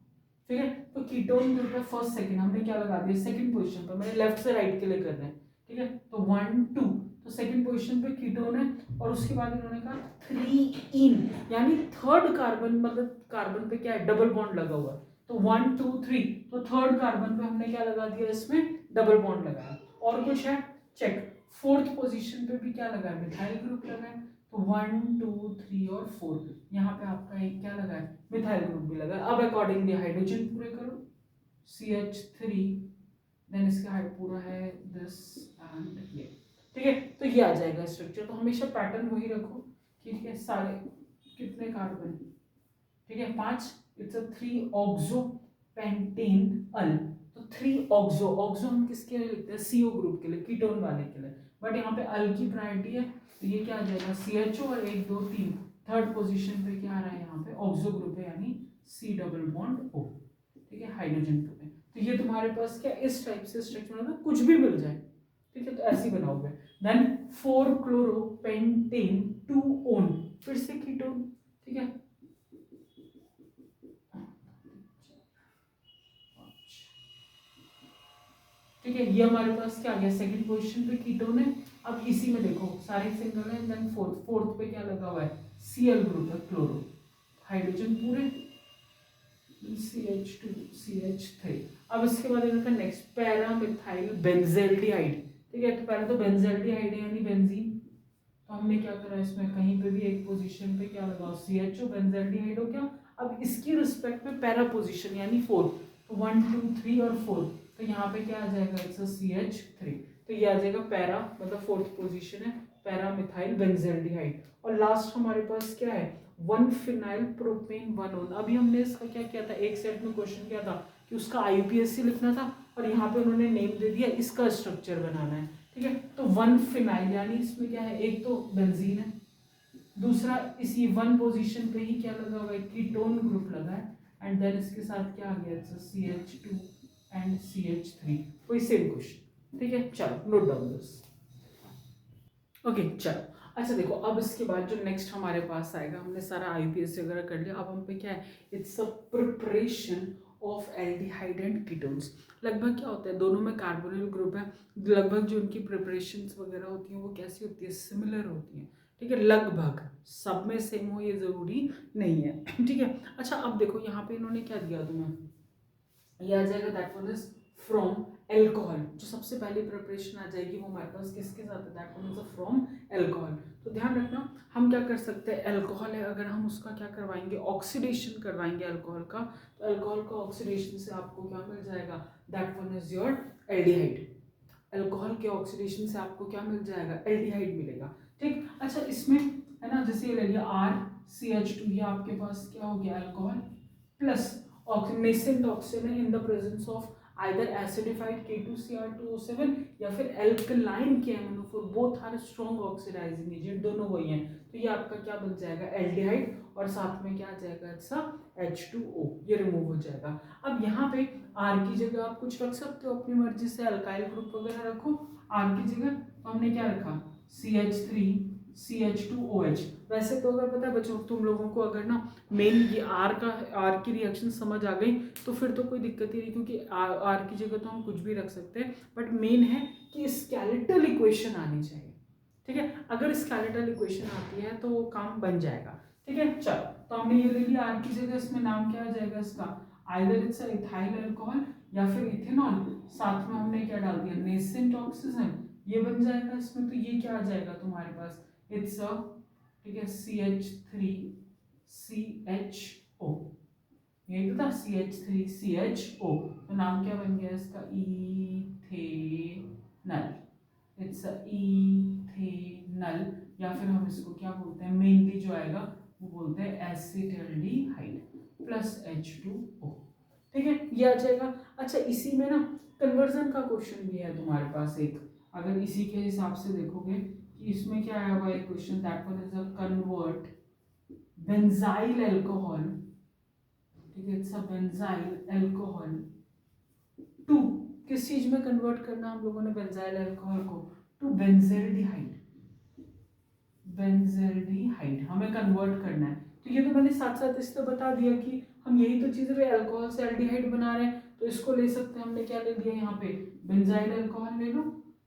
A: ठीक है, तो कीटोन ग्रुप है फर्स्ट सेकंड, हमने क्या लगा दिया सेकंड पोजीशन पर, मैंने लेफ्ट से राइट के लिए कर रहे हैं। ठीक है, तो 1 2, तो सेकंड पोजीशन पे कीटोन है, और उसके बाद इन्होंने कहा 3 इन यानी थर्ड कार्बन, मतलब कार्बन पे क्या है डबल बॉन्ड लगा हुआ है, तो 1 2 3, तो थर्ड कार्बन पे हमने क्या लगा दिया, इसमें डबल बॉन्ड लगाया। और कुछ है चेक, फोर्थ पोजीशन पे भी क्या लगा है, मिथाइल ग्रुप लगा है, तो 1 2 3 और 4, यहाँ पे आपका एक क्या लगा है, मिथाइल ग्रुप भी लगा है। अब अकॉर्डिंगली हाइड्रोजन पूरे करो, CH3, देन इसका हाइट पूरा है दिस एंड ये। ठीक है, तो ये आ जाएगा स्ट्रक्चर। तो हमेशा पैटर्न वही रखो, ठीक है, सारे कितने कार्बन, ठीक है 5, इट्स अ 3 ऑक्सो पेंटेन अल। तो 3 ऑक्सो, ऑक्सो हम किसके लिए लिखते हैं, सीओ ग्रुप के लिए, कीटोन वाले के लिए, बट यहाँ पे अल की प्रायोरिटी है, तो ये क्या आ जाएगा CHO, और 1 2 3 थर्ड पोजीशन पे क्या आ रहा है यहाँ पे ऑक्सो ग्रुप है, यानी C डबल बॉन्ड O, ठीक है, हाइड्रोजन ग्रुप है। तो ये तुम्हारे पास क्या इस टाइप से स्ट्रक्चर में कुछ भी मिल जाए, ठीक है, तो ऐसे ही बनाओगे। देन 4 क्लोरो पेंटेन 2 ओन, फिर से कीटोन, ठीक है, ठीक है, ये हमारे पास क्या आ गया, सेकंड पोजीशन पे कीटोन है। अब इसी में देखो सारे सिंगल है, देन फोर्थ पे क्या लगा हुआ है, Cl ग्रुप है, क्लोरो, हाइड्रोजन पूरे, CH2 CH3। अब इसके बाद इनका नेक्स्ट पैरा मिथाइल बेंजेल्डिहाइड, ठीक है, तो पहले तो बेंजेल्डिहाइड है यानी बेंजीन, तो हमने क्या करा इसमें कहीं पे भी एक पोजीशन पे क्या लगाओ CHO, बेंजेल्डिहाइड हो गया। अब इसकी रिस्पेक्ट में पैरा पोजीशन यानी 4, तो 1 2 3 और 4, तो यहाँ पे क्या आ जाएगा, इट्स CH3, तो ये आ जाएगा पैरा, मतलब फोर्थ पोजीशन है, पैरा मिथाइल बेंजेल्डिहाइड। और लास्ट हमारे पास क्या है, 1 फिनाइल प्रोपेन 1 ओन। अभी हमने इसका क्या किया था, एक सेट में क्वेश्चन किया था कि उसका IUPAC लिखना था, और यहाँ पे उन्होंने नेम दे दिया, इसका स्ट्रक्चर बनाना है, ठीक है। तो 1 फिनाइल यानी इसमें क्या है, एक तो बेंजीन है, दूसरा इसी 1 पोजीशन पे ही क्या लगा हुआ है, कीटोन ग्रुप लगा है, एंड देन इसके साथ क्या आ गया, CH2 एंड CH3, वही सेम क्वेश्चन, ठीक है। चलो नोट डाउन दिस, ओके चलो। अच्छा देखो, अब इसके बाद जो नेक्स्ट हमारे पास आएगा, हमने सारा IUPAC वगैरह कर लिया, अब हम पे क्या है, it's a preparation of aldehyde and ketones. लगभग क्या होता है, दोनों में कार्बोनिल ग्रुप है, लगभग जो उनकी प्रिपरेशंस वगैरह होती हैं वो कैसी होती है, सिमिलर होती हैं, ठीक है, लगभग, सब में सेम हो ये ज़रूरी नहीं है, ठीक है। अच्छा अब देखो यहाँ पे इन्होंने क्या दिया तुम्हें, ये आ जाएगा that one is from alcohol, जो सबसे पहली प्रिपरेशन आ जाएगी वो हमारे पास किसके साथ है, that one is from alcohol. तो ध्यान रखना, हम क्या कर सकते हैं, एल्कोहल है अगर हम उसका क्या करवाएंगे, ऑक्सीडेशन करवाएंगे एल्कोहल का, तो एल्कोहल का ऑक्सीडेशन से आपको क्या मिल जाएगा, that one is your aldehyde. Alcohol के ऑक्सीडेशन से आपको क्या मिल जाएगा, एल्डिहाइड मिलेगा, ठीक। अच्छा इसमें है ना, जैसे ये ले लिया RCH2, ये आपके पास क्या हो गया, alcohol plus nascent oxygen in the presence of either acidified K2Cr2O7 या फिर alkaline KMnO4, both are strong oxidizing agent, दोनों वही हैं, तो ये आपका क्या बन जाएगा, एल्डिहाइड, और साथ में क्या आ जाएगा, अच्छा H2O, ये रिमूव हो जाएगा। अब यहाँ पे R की जगह आप कुछ रख सकते हो अपनी मर्जी से, अल्काइल ग्रुप वगैरह रखो R की जगह, तो हमने क्या रखा, CH3 CH2OH। वैसे तो अगर पता है बच्चों तुम लोगों को, अगर ना मेन ये आर की रिएक्शन समझ आ गई तो फिर तो कोई दिक्कत ही नहीं, क्योंकि आर की जगह तो हम कुछ भी रख सकते हैं, बट मेन है कि स्केलेटल इक्वेशन आनी चाहिए, ठीक है। अगर स्केलेटल इक्वेशन आती है तो वो काम बन जाएगा, ठीक है। चलो तो हमने ये ले लिया आर की जगह, इसमें नाम क्या आ जाएगा इसका, आइदर इट्स इथाइल अल्कोहल या फिर इथेनॉल, साथ में हमने क्या डाल दिया, नेसेंट ऑक्सीजन, ये बन जाएगा इसमें, तो ये क्या आ जाएगा तुम्हारे पास, इट्स अ, ठीक है, CH3CHO, यही तो था CH3CHO, तो नाम क्या बन गया इसका, इथेनल, इट्स इथेनल, या फिर हम इसको क्या बोलते हैं, मेनली जो आएगा वो बोलते हैं एसिटाल्डिहाइड प्लस H2O, ठीक है, ये आ जाएगा। अच्छा इसी में ना कन्वर्जन का क्वेश्चन भी है तुम्हारे पास एक, अगर इसी के हिसाब से देखोगे कि इसमें क्या आया हुआ है question, that one is a convert benzyl alcohol, ठीक है, it's a benzyl alcohol to, किस चीज में कन्वर्ट करना हम लोगों ने बेंजाइल अल्कोहल को, टू बेंजेल्डिहाइड, बेंजेल्डिहाइड हमें कन्वर्ट करना है। तो ये तो मैंने साथ साथ इसलिए बता दिया कि हम यही तो चीजें अल्कोहल से एल्डिहाइड बना रहे हैं, तो इसको ले सकते हैं, हमने क्या ले लिया यहाँ पे, बेंजाइल अल्कोहल ले लो,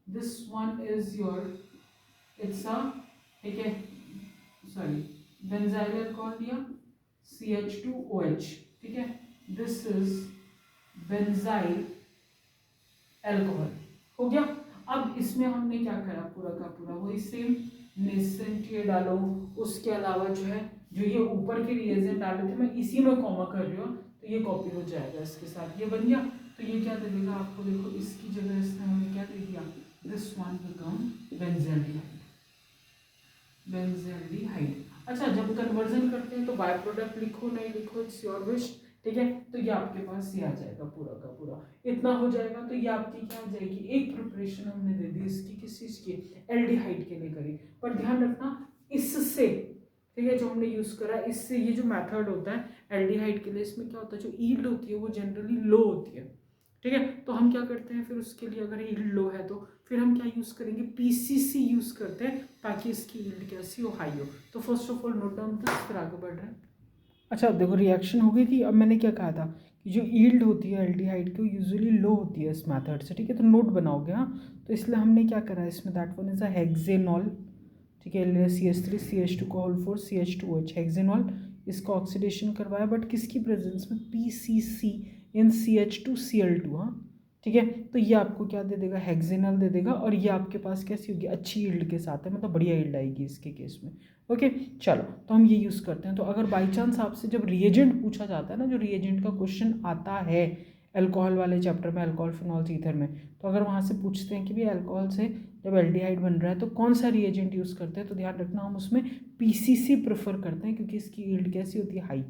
A: this one is your, it's a, ठीक है, सॉरी, बेंजाइल अल्कोहल लिया CH2OH, ठीक है, दिस इज बेंजाइल अल्कोहल, हो गया। अब इसमें हमने क्या करा, पूरा का पूरा वही सेम नेसेंट ये डालो, उसके अलावा जो है जो ये ऊपर के रिएजेंट डाले थे मैं इसी में कॉमा कर रही हूँ, तो ये कॉपी हो जाएगा इसके साथ, ये बन गया। तो ये क्या दे देगा आपको, देखो इसकी जगह इसने हमें क्या दे दिया, this one become benzaldehyde, benzaldehyde. अच्छा जब कन्वर्जन करते हैं तो बाय प्रोडक्ट लिखो नहीं लिखो, इट्स योर विश, ठीक है। तो ये आपके पास ये आ जाएगा पूरा का पूरा, इतना हो जाएगा। तो ये आपकी क्या आ जाएगी, एक प्रिपरेशन हमने दे दी इसकी, किस चीज़ की, एल्डिहाइड के लिए करी। पर ध्यान रखना इससे, ठीक है, जो हमने यूज़ करा इससे, ये जो मेथड होता है एल्डिहाइड के लिए, इसमें क्या होता है, जो ईल्ड होती है वो जनरली लो होती है, ठीक है। तो हम क्या करते हैं फिर उसके लिए, अगर ईल्ड लो है तो फिर हम क्या यूज़ करेंगे, पीसीसी यूज़ करते हैं ताकि इसकी ईल्ड कैसी हो, हाई हो। तो first of all note down this, फिर आगे बढ़ रहे हैं। अच्छा देखो रिएक्शन हो गई थी। अब मैंने क्या कहा था कि जो ईल्ड होती है एल्डिहाइड की वो यूजुअली लो होती है इस मेथड से, ठीक है। तो नोट बनाओगे, हाँ। तो इसलिए हमने क्या करा है इसमें, that one is a hexanol, ठीक है, CH3 CH2 को होल 4 CH2OH, हेक्सेनॉल। इसका ऑक्सीडेशन करवाया, बट किसकी प्रेजेंस में, PCC इन CH2Cl2, हाँ, ठीक है। तो ये आपको क्या दे देगा, हेक्सेनॉल दे देगा, और ये आपके पास कैसी होगी, अच्छी ईल्ड के साथ है, मतलब बढ़िया ईल्ड आएगी इसके केस में। ओके चलो, तो हम ये यूज़ करते हैं। तो अगर बाई चांस आपसे जब रिएजेंट पूछा जाता है ना, जो रिएजेंट का क्वेश्चन आता है अल्कोहल वाले चैप्टर में, अल्कोहल फिनॉल्स ईथर में, तो अगर वहाँ से पूछते हैं कि भाई अल्कोहल से जब एल्डिहाइड बन रहा है तो कौन सा रिएजेंट यूज़ करते हैं, तो ध्यान रखना हम उसमें PCC प्रेफर करते हैं, क्योंकि इसकी ईल्ड कैसी होती है, हाई,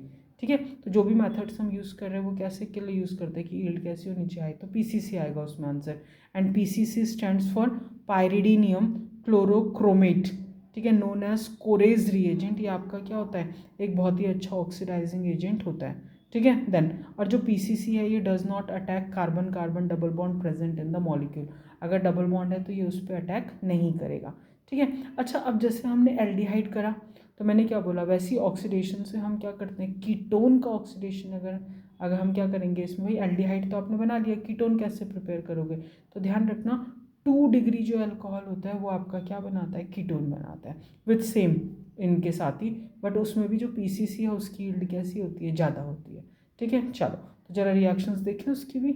A: ठीक है। तो जो भी मेथड्स हम यूज़ कर रहे हैं वो कैसे के लिए यूज़ करते हैं कि ईल्ड कैसी होनी चाहिए, तो PCC आएगा उसमें answer. And PCC stands for pyridinium chlorochromate, ठीक है, नोन एज कोरेज रिएजेंट। ये आपका क्या होता है, एक बहुत ही अच्छा ऑक्सीडाइजिंग एजेंट होता है, ठीक है। देन और जो PCC है ये does not attack carbon carbon double bond present in the molecule, अगर डबल बॉन्ड है तो ये उस पर अटैक नहीं करेगा, ठीक है। अच्छा अब जैसे हमने एल्डिहाइड करा तो मैंने क्या बोला, वैसी ऑक्सीडेशन से हम क्या करते हैं, कीटोन का ऑक्सीडेशन अगर अगर हम क्या करेंगे इसमें, भाई एल्डिहाइड तो आपने बना लिया, कीटोन कैसे प्रिपेयर करोगे, तो ध्यान रखना 2 डिग्री जो अल्कोहल होता है वो आपका क्या बनाता है, कीटोन बनाता है, विथ सेम इनके साथ ही, बट उसमें भी जो PCC है उसकी यील्ड कैसी होती है, ज़्यादा होती है, ठीक है। चलो तो जरा रिएक्शंस देखें उसकी भी।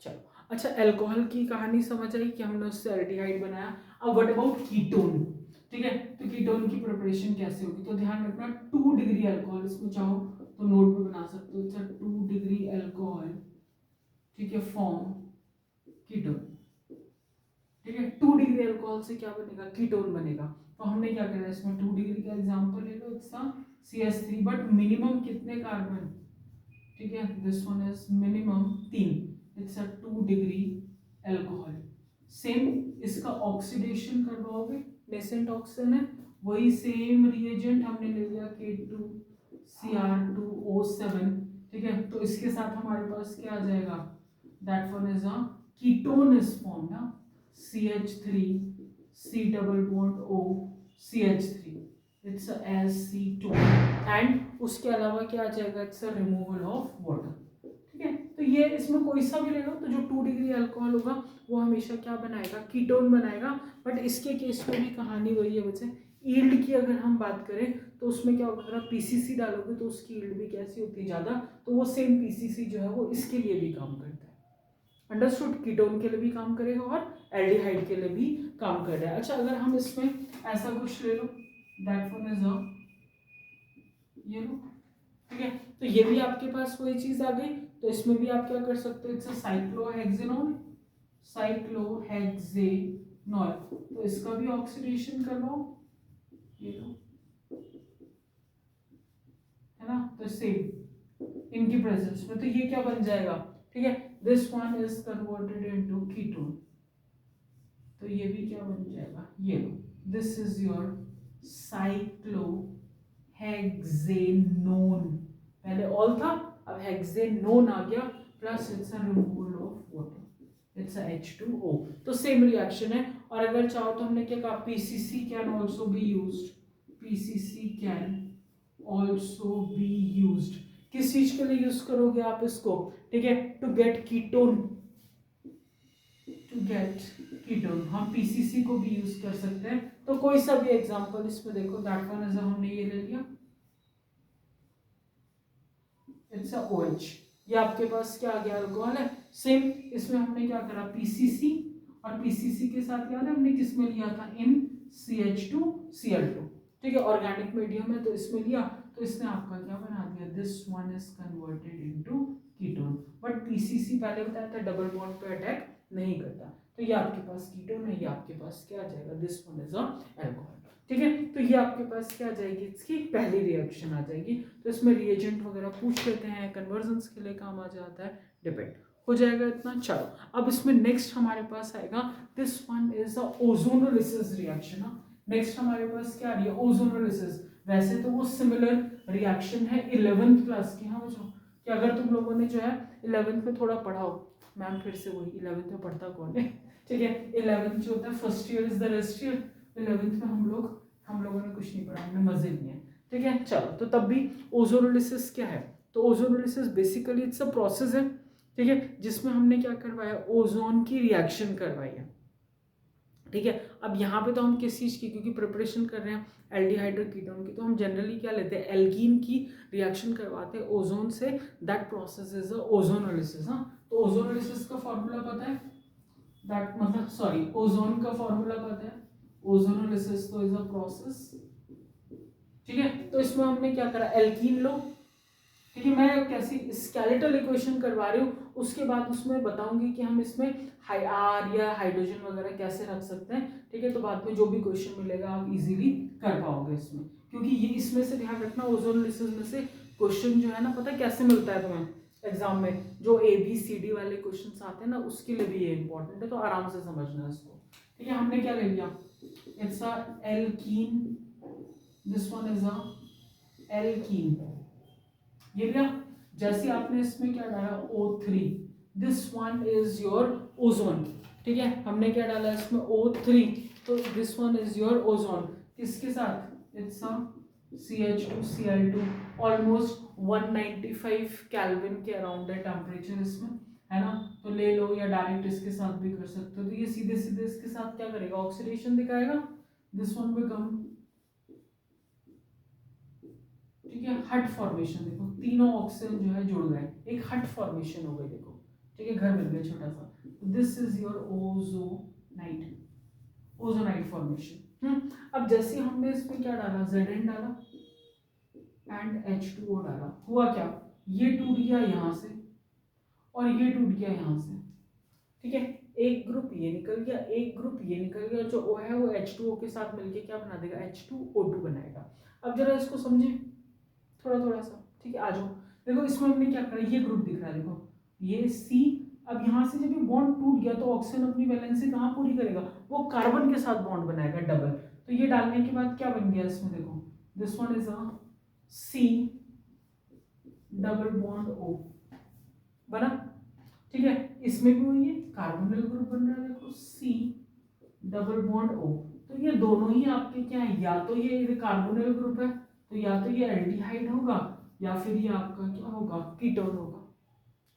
A: चलो अच्छा, अल्कोहल की कहानी समझ आई कि हमने उससे एल्डिहाइड बनाया। अब व्हाट अबाउट कीटोन, ठीक है। तो कीटोन की प्रिपरेशन कैसे होगी, तो ध्यान रखना 2 डिग्री अल्कोहल, इसमें चाहो तो नोट पे बना सकते हो, अच्छा 2 डिग्री अल्कोहल, ठीक है, फॉर्म कीटोन, ठीक है। 2 डिग्री अल्कोहल से क्या बनेगा, कीटोन बनेगा। तो हमने क्या करना है इसमें, 2 डिग्री का एग्जांपल ले लो, इट्स CH3, बट मिनिमम कितने कार्बन, ठीक है, this one is minimum 3, it's a 2 degree alcohol. Same इसका ऑक्सीडेशन करवाओगे, नेसेंट ऑक्सीजन है, वही सेम रिएजेंट हमने ले लिया K2Cr2O7, ठीक है। तो इसके साथ हमारे पास क्या आ जाएगा, that one is a ketone is formed ना, CH3 C double bond O CH3, it's Ac2, and उसके अलावा क्या आ जाएगा, it's a removal of water, ठीक है। तो ये इसमें कोई सा भी ले लो, तो जो 2 डिग्री अल्कोहल होगा वो हमेशा क्या बनाएगा, कीटोन बनाएगा। बट इसके केस में भी कहानी वही है बच्चे, ईल्ड की अगर हम बात करें तो उसमें क्या होगा, अगर PCC डालोगे तो उसकी ईल्ड भी कैसी होती है, ज़्यादा, तो वो सेम PCC जो है वो इसके लिए भी काम करता है, अंडरस्टूड, कीटोन के लिए भी काम करेगा और एल्डिहाइड के लिए भी काम कर रहा है। अच्छा अगर हम इसमें ऐसा कुछ ले लो, दैट वन इज अ, ये लो, ठीक है। तो ये भी आपके पास कोई चीज आ गई, तो इसमें भी आप क्या कर सकते हो, इट्स अ साइक्लोहेक्सेनॉल, साइक्लोहेक्सेनॉल, तो इसका भी ऑक्सीडेशन करवाओ, ये लो, है ना। तो सेम इनकी प्रेजेंस में तो ये क्या बन जाएगा, ठीक है, this one is converted into ketone, तो ये भी क्या बन जाएगा, ये लो, दिस इज योर साइक्लोहेक्सेनोन, पहले ऑल था अब हेक्सेनोन आ गया, plus it's a removal of water, it's a H2O, तो सेम रिएक्शन है। और अगर चाहो तो हमने क्या कहा, PCC can also be used, PCC can also be used, किस चीज के लिए यूज करोगे आप इसको, ठीक है, to get ketone, to get ketone, हम PCC को भी यूज कर सकते हैं। तो कोई सा भी एग्जांपल इसमें देखो, दैट वन इज हमने ये ले लिया, इट्स अ OH, ये आपके पास क्या आ गया, अल्कोहल है। सेम इसमें हमने क्या करा, PCC, और PCC के साथ याद है हमने किस में लिया था, इन CH2Cl2, ठीक है, ऑर्गेनिक मीडियम है तो इसमें लिया, तो इसने आपका क्या बना दिया, this one is converted into ketone. But PCC पहले बताया था डबल बॉन्ड पे अटैक नहीं करता, तो ये आपके पास कीटोन है, ये आपके पास क्या आ जाएगा, this one is a alcohol, ठीक है, तो ये आपके पास क्या आ जाएगी, इसकी पहली रिएक्शन आ जाएगी। तो इसमें रिएजेंट वगैरह पूछ लेते हैं, कन्वर्जन्स के लिए काम आ जाता है, डिपेंड हो जाएगा इतना। चलो अब इसमें नेक्स्ट हमारे पास आएगा, this one is a ozonolysis reaction. Next हमारे पास क्या आ रही है, ओजोनोलिसिस। वैसे तो वो सिमिलर रिएक्शन है 11th क्लास की। हाँ बच्चों, कि अगर तुम लोगों ने जो है 11th में थोड़ा पढ़ा हो, मैम फिर से वही 11th में पढ़ता कौन है, ठीक है, 11th जो होता है first year is the rest year, 11th में हम लोगों ने कुछ नहीं पढ़ा, हमें मजे नहीं है, ठीक है। चलो तो तब भी ओजोनोलिसिस क्या है, तो ozonolysis basically it's a process है, ठीक है, जिसमें हमने क्या करवाया, ओजोन की रिएक्शन करवाई है, ठीक है। अब यहाँ पे तो हम किस चीज़ की, क्योंकि प्रिपरेशन कर रहे हैं एल्डिहाइड और कीटोन की, तो हम जनरली क्या लेते हैं, एल्कीन की रिएक्शन करवाते हैं ओजोन से, that process is a ozonolysis. हाँ, तो ओजोनोलिसिस का फॉर्मूला पता है, दैट मतलब सॉरी ओजोन का फॉर्मूला पता है, ओजोनोलिसिस तो इज अ प्रोसेस, ठीक है। तो इसमें हमने क्या करा, एल्कीन लो, ठीक है, मैं कैसी स्केलेटल इक्वेशन करवा रही हूँ, उसके बाद उसमें बताऊंगी कि हम इसमें आर या हाइड्रोजन वगैरह कैसे रख सकते हैं, ठीक है। तो बाद में जो भी क्वेश्चन मिलेगा आप इजीली कर पाओगे इसमें, क्योंकि ये इसमें से ध्यान रखना, ओजोनोलिसिस में से क्वेश्चन जो है ना, पता है कैसे मिलता है तुम्हें एग्जाम में, जो ABCD वाले क्वेश्चन आते हैं ना, उसके लिए भी ये इंपॉर्टेंट है, तो आराम से समझना इसको, ठीक है। हमने क्या ले लिया, it's a alkene, this one is a alkene, ये लिया। जैसे आपने इसमें क्या डाला, O3, this one is your ozone, ठीक है। हमने क्या डाला इसमें, O3, तो this one is your ozone, किसके साथ, it's a CH2Cl2, almost 195 kelvin के अराउंड है टेम्परेचर इसमें, है ना। तो ले लो, या डायरेक्ट इसके साथ भी कर सकते हो, तो ये सीधे सीधे इसके साथ क्या करेगा, ऑक्सीडेशन दिखाएगा, दिस वन बिकम, ठीक है, हट फॉर्मेशन। देखो तीनों ऑक्सीजन जो है जुड़ गए, एक हट फॉर्मेशन हो गई, देखो, ठीक है, घर मिल गया छोटा सा, this is your ozonide, ozonide formation. अब जैसे हमने इसमें क्या डाला, Zn डाला एंड H2O डाला, हुआ क्या, ये टूट गया यहाँ से और ये टूट गया यहाँ से, ठीक है, एक ग्रुप ये निकल गया, एक ग्रुप ये निकल गया, जो O है वो H2O के साथ मिलके क्या बना देगा, H2O2 बनाएगा। अब जरा इसको समझे थोड़ा थोड़ा सा, ठीक है, आ जाओ। देखो इसमें हमने क्या करा, ये ग्रुप दिख रहा है, देखो ये C, अब यहाँ से जब ये बॉन्ड टूट गया तो ऑक्सीजन अपनी वैलेंसी कहाँ पूरी करेगा, वो कार्बन के साथ बॉन्ड बनाएगा डबल, तो ये डालने के बाद क्या बन गया इसमें, देखो this one is a C double bond O बना, ठीक है। इसमें भी वही है, कार्बोनिल ग्रुप बन रहा है, देखो C डबल बॉन्ड O, तो ये दोनों ही आपके क्या है, या तो ये कार्बोनिल ग्रुप है, तो या तो ये एल्डिहाइड होगा, या फिर ये आपका क्या होगा, कीटोन होगा,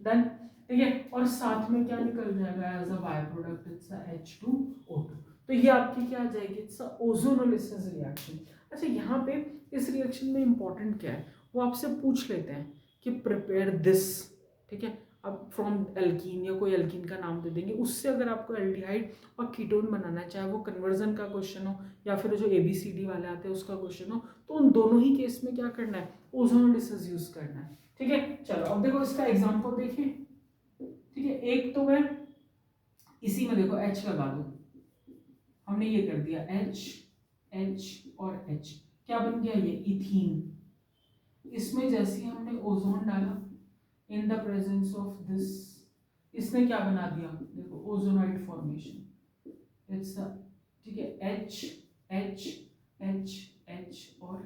A: डन, ठीक है। और साथ में क्या निकल जाएगा as a by product, it's a H2O2, तो ये आपकी क्या आ जाएगी, इट्स अ ओजोनोलिसिस रिएक्शन। अच्छा यहाँ पे इस रिएक्शन में इंपॉर्टेंट क्या है, वो आपसे पूछ लेते हैं कि प्रिपेयर दिस, ठीक है, अब फ्रॉम एल्कीन या कोई एल्कीन का नाम दे देंगे, उससे अगर आपको एल्डिहाइड और कीटोन बनाना है, चाहे वो कन्वर्जन का क्वेश्चन हो या फिर जो ABCD वाले आते हैं उसका क्वेश्चन हो, तो उन दोनों ही केस में क्या करना है, ओजोनोलिसिस यूज करना है, ठीक है। चलो अब देखो इसका एग्जांपल देखिए, ठीक है, एक तो मैं इसी में देखो H लगा दो, हमने ये कर दिया H और H, क्या बन गया ये इथीन। इसमें जैसे हमने ओजोन डाला इन द प्रेजेंस ऑफ दिस, इसने क्या बना दिया, देखो ओजोनाइट फॉर्मेशन, इट्स, ठीक है, H और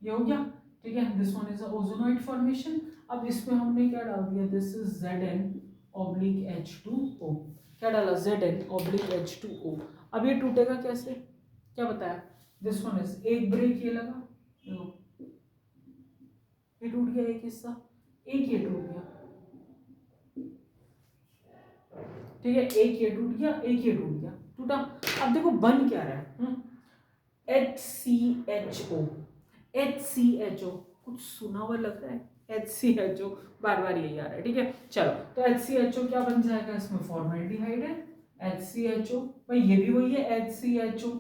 A: ये हो गया, ठीक है, this one is a ozonide formation. अब इसमें हमने क्या डाल दिया, this is Zn oblique H2O, क्या डाला, Zn ऑब्लिक H2O। अब ये टूटेगा कैसे, क्या बताया, दिस वन इज, एक ब्रेक ये लगा, देखो ये टूट गया एक हिस्सा, एक ये टूट गया, ठीक है, एक ये टूट गया, एक ये टूट गया, टूटा। अब देखो बन क्या रहा है, HCHO, कुछ सुना हुआ लग रहा है, HCHO, बार बार यही आ रहा है, ठीक है। चलो तो HCHO क्या बन जाएगा, इसमें फॉर्मेल्डिहाइड है, HCHO, भाई ये भी वही है HCHO,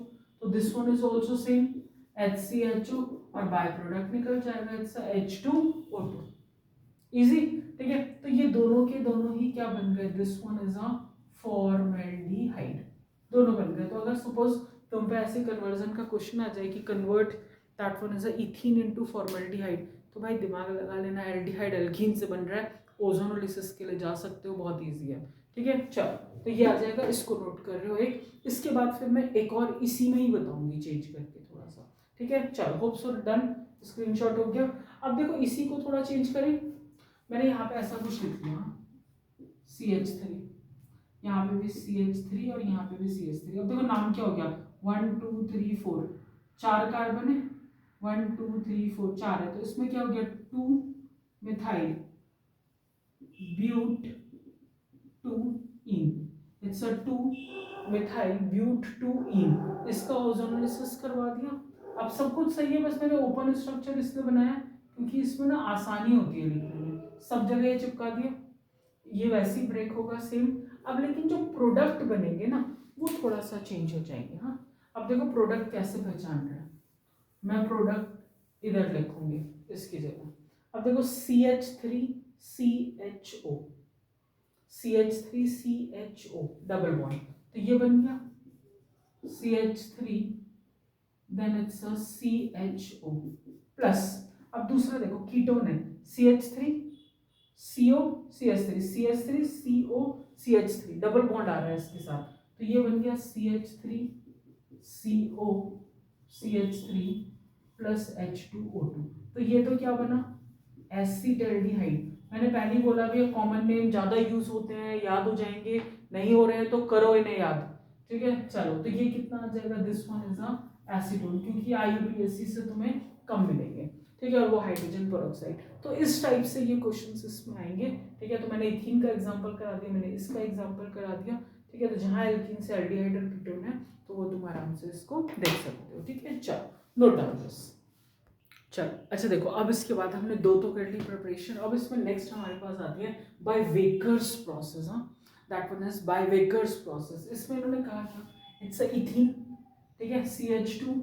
A: तो this one is also same HCHO, और बाय प्रोडक्ट निकल जाएगा, इट्स H2O2, इजी, ठीक है। तो ये दोनों के दोनों ही क्या बन गए, this one is a formaldehyde, दोनों बन गए। तो अगर सपोज तुम पे ऐसे कन्वर्जन का क्वेश्चन आ जाए कि convert that one as a ethene into formaldehyde, तो भाई दिमाग लगा लेना, एल्डिहाइड एल्कीन से बन रहा है, ओजोनोलिसिस के लिए जा सकते हो, बहुत ईजी है। ठीक है, चलो तो ये आ जाएगा, इसको नोट कर रहे हो एक। इसके बाद फिर मैं एक और इसी में ही बताऊंगी चेंज करके थोड़ा सा। ठीक है, चलो होप सो डन, स्क्रीनशॉट हो गया। अब देखो इसी को थोड़ा चेंज करें, मैंने यहाँ पे ऐसा कुछ लिख दिया CH3, यहाँ पे भी CH3 और यहाँ पे भी CH3। अब देखो नाम क्या हो गया, 1 2 3 4, 4 कार्बन है, 1 2 3 4 4 है, तो इसमें क्या हो गया 2 methyl but 2 ene, it's a 2 methyl but 2 ene. इसका ओजोनोलिसिस करवा दिया। अब सब कुछ सही है, बस मैंने ओपन स्ट्रक्चर इसलिए बनाया क्योंकि इसमें ना आसानी होती है लिखने में, सब जगह ये चिपका दिया, ये वैसे ही ब्रेक होगा सेम। अब लेकिन जो प्रोडक्ट बनेंगे ना वो थोड़ा सा चेंज हो जाएंगे। हाँ, अब देखो प्रोडक्ट कैसे पहचान रहे हैं, मैं प्रोडक्ट इधर लिखूंगी इसकी जगह। अब देखो CH3CHO, CH3CHO डबल बॉन्ड, तो ये बन गया CH3, then it's a CHO plus. अब दूसरा देखो कीटोन है, CH3 CO CH3, CH3 CO CH3, double bond आ रहा है इसके साथ, तो ये बन गया CH3 CO CH3 plus H2O2। तो ये तो क्या बना, एसिटल्डिहाइड। मैंने पहले ही बोला भी कॉमन नेम ज्यादा यूज होते हैं, याद हो जाएंगे, नहीं हो रहे हैं तो करो इन्हें याद। ठीक है, चलो तो ये कितना आ जाएगा, this one is a acetone, क्योंकि IUPAC से तुम्हें कम मिलेंगे। ठीक है, और वो हाइड्रोजन पेरोक्साइड। तो इस टाइप से ये क्वेश्चंस इसमें आएंगे। ठीक है, तो मैंने इथीन का एग्जांपल करा दिया, मैंने इसका एग्जांपल करा दिया। ठीक है, तो जहां एल्कीन से एल्डिहाइड और कीटोन है तो वो तुम आराम से इसको देख सकते हो। ठीक है, चलो नोट डाउन दिस। चलो अच्छा देखो, अब इसके बाद हमने दो तो कर ली प्रिपरेशन। अब इसमें नेक्स्ट हमारे पास आती है बाय वेकर्स प्रोसेस। हाँ, that one is by Wacker's process. इसमें इन्होंने कहा था इट्स अ इथीन, ठीक है, CH2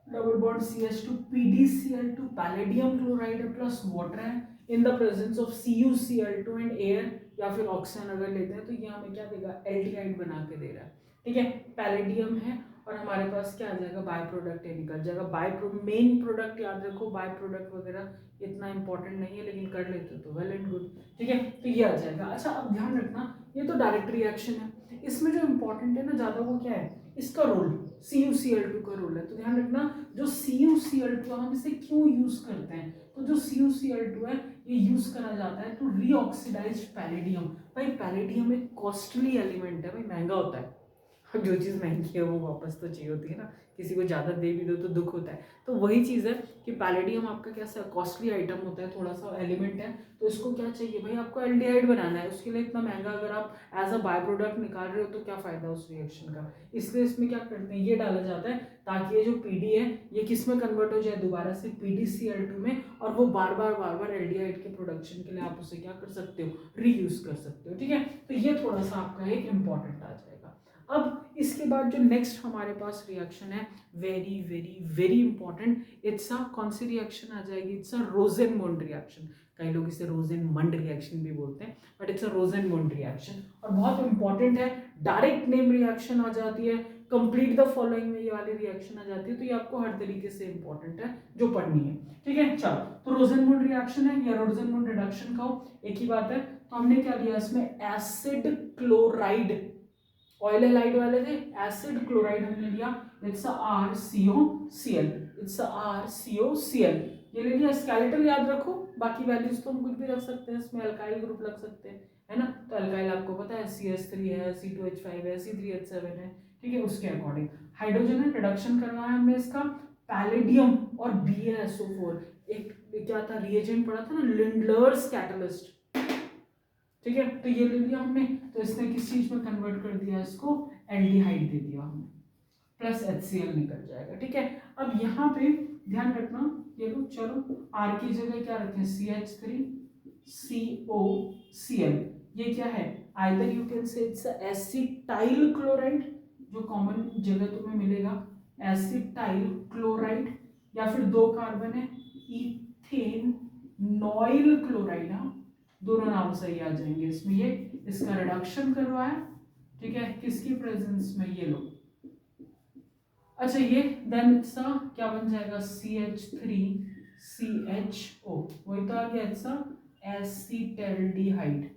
A: double bond CH2 PdCl2 palladium chloride plus water है in the presence of CuCl2 and air, या फिर ऑक्सीजन अगर लेते हैं तो ये हमें क्या देगा, एल्डिहाइड बना के दे रहा है। ठीक है, पैलेडियम है और हमारे पास क्या आ जाएगा, बाय प्रोडक्ट निकल जाएगा। मेन प्रोडक्ट याद रखो, बाय प्रोडक्ट वगैरह इतना इंपॉर्टेंट नहीं है, लेकिन कर लेते तो वेल एंड गुड। ठीक है, तो ये आ जाएगा। अच्छा अब ध्यान रखना, ये तो डायरेक्ट रिएक्शन है, इसमें जो इंपॉर्टेंट है ना ज्यादा वो क्या है, इसका रोल, CuCl2 का रोल है। तो ध्यान रखना जो CuCl2 हम इसे क्यों यूज करते हैं, तो जो CuCl2 है ये यूज करा जाता है टू रीऑक्सीडाइज पैलेडियम। भाई पैलेडियम एक कॉस्टली एलिमेंट है, भाई महंगा होता है, जो चीज़ महंगी है वो वापस तो चाहिए होती है ना, किसी को ज़्यादा दे भी दो तो दुख होता है। तो वही चीज़ है कि पैलेडियम आपका कैसा कॉस्टली आइटम होता है, थोड़ा सा एलिमेंट है, तो इसको क्या चाहिए भाई, आपको एल्डिहाइड बनाना है, उसके लिए इतना महंगा अगर आप एज अ बाय प्रोडक्ट निकाल रहे हो तो क्या फ़ायदा उस रिएक्शन का। इसलिए इसमें क्या करते हैं, ये डाला जाता है ताकि ये जो PD है ये किस में कन्वर्ट हो जाए, दोबारा से PdCl2 में, और वो बार बार एल्डिहाइड के प्रोडक्शन के लिए आप उसे क्या कर सकते हो, रीयूज कर सकते हो। ठीक है, तो ये थोड़ा सा आपका एक इंपॉर्टेंट आ जाएगा। अब इसके बाद जो नेक्स्ट हमारे पास रिएक्शन है, very very very important, it's a कौन सी रिएक्शन आ जाएगी, इट्स अ रोजेनमुंड रिएक्शन। कई लोग इसे रोजेनमंड रिएक्शन भी बोलते हैं, बट इट्स अ रोजेनमुंड रिएक्शन और बहुत इंपॉर्टेंट है। डायरेक्ट नेम रिएक्शन आ जाती है, कंप्लीट द फॉलोइंग में ये वाली रिएक्शन आ जाती है, तो ये आपको हर तरीके से इंपॉर्टेंट है जो पढ़नी है। ठीक है, चलो तो रोजेनमुंड रिएक्शन है या रोजेनमुंड रिडक्शन का एक ही बात है। तो हमने क्या लिया इसमें, एसिड क्लोराइड, ऑयल हैलाइड वाले थे, एसिड क्लोराइड हमने लिया, इट्स RCOCl, इट्स RCOCl, ये ले लिया। स्केलेटल याद रखो, बाकी वैल्यूज तो हम कुछ भी रख सकते हैं, इसमें अल्काइल ग्रुप लग सकते हैं, है ना। तो अल्काइल आपको पता है CH3 है, C2H5 है, C3H7 है। ठीक है, उसके अकॉर्डिंग हाइड्रोजन है, रिडक्शन करवाया हमने इसका, पैलेडियम और BaSO4, एक क्या था रिएजेंट पढ़ा था ना, लिंडलर्स कैटलिस्ट। ठीक है, तो ये ले लिया हमने, तो इसने किस चीज में कन्वर्ट कर दिया, इसको एल्डिहाइड दे दिया हमने, प्लस HCl निकल जाएगा। ठीक है, अब यहाँ पे ध्यान रखना, ये लो चलो R की जगह क्या रखें, CH3 COCl, ये क्या है, either you can say it's acetyl chloride, जो कॉमन जगह तुम्हें मिलेगा एसिटाइल क्लोराइड, या फिर दो कार्बन है इथेन नॉइल क्लोराइड। हाँ, दोनों नाम सही आ जाएंगे इसमें। ये इसका रिडक्शन करवाया, ठीक है, किसकी प्रेजेंस में, ये लो अच्छा ये देन इट्स क्या बन जाएगा CH3CHO, वही तो आ गया इट्स एसिटल्डिहाइड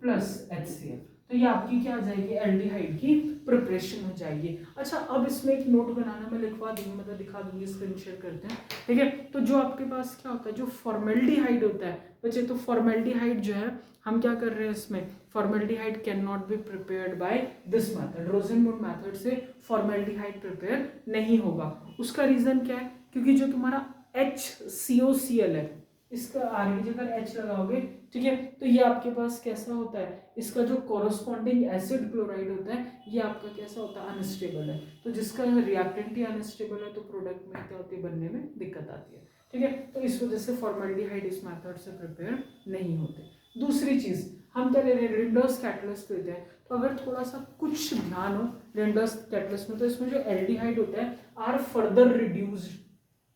A: प्लस HCl। तो ये आपकी क्या आ जाएगी एल्डिहाइड की प्रिपरेशन हो जाएगी। अच्छा अब इसमें एक नोट बनाना मैं लिखवा दूंगी, मतलब दिखा दूंगी, स्क्रीन शेयर करते हैं, ठीक है। तो जो आपके पास क्या होता है, जो फॉर्मेल्डिहाइड होता है बच्चे, तो फॉर्मेल्डिहाइड जो है हम क्या कर रहे हैं इसमें, formaldehyde can not be prepared by this method, Rosenberg method से फॉर्मेल्डिहाइड प्रिपेयर नहीं होगा। उसका रीजन क्या है, क्योंकि जो तुम्हारा HCOCl है, इसका आर की जगह H लगाओगे, ठीक है, तो ये आपके पास कैसा होता है, इसका जो कोरोस्पॉन्डिंग एसिड क्लोराइड होता है ये आपका कैसा होता है, अनस्टेबल है। तो जिसका रिएक्टेंट ही अनस्टेबल है तो प्रोडक्ट में क्या होती है, बनने में दिक्कत आती है, ठीक है। तो इस वजह से फॉर्मेल्डिहाइड इस मेथड से प्रिपेयर नहीं होते। दूसरी चीज हम क्या ले रहे हैं, लिंडर्स कैटलिस्ट लेते हैं। तो अगर थोड़ा सा कुछ ध्यान हो लिंडर्स कैटलिस्ट में, तो इसमें जो एल्डिहाइड होता है आर फर्दर रिड्यूस्ड,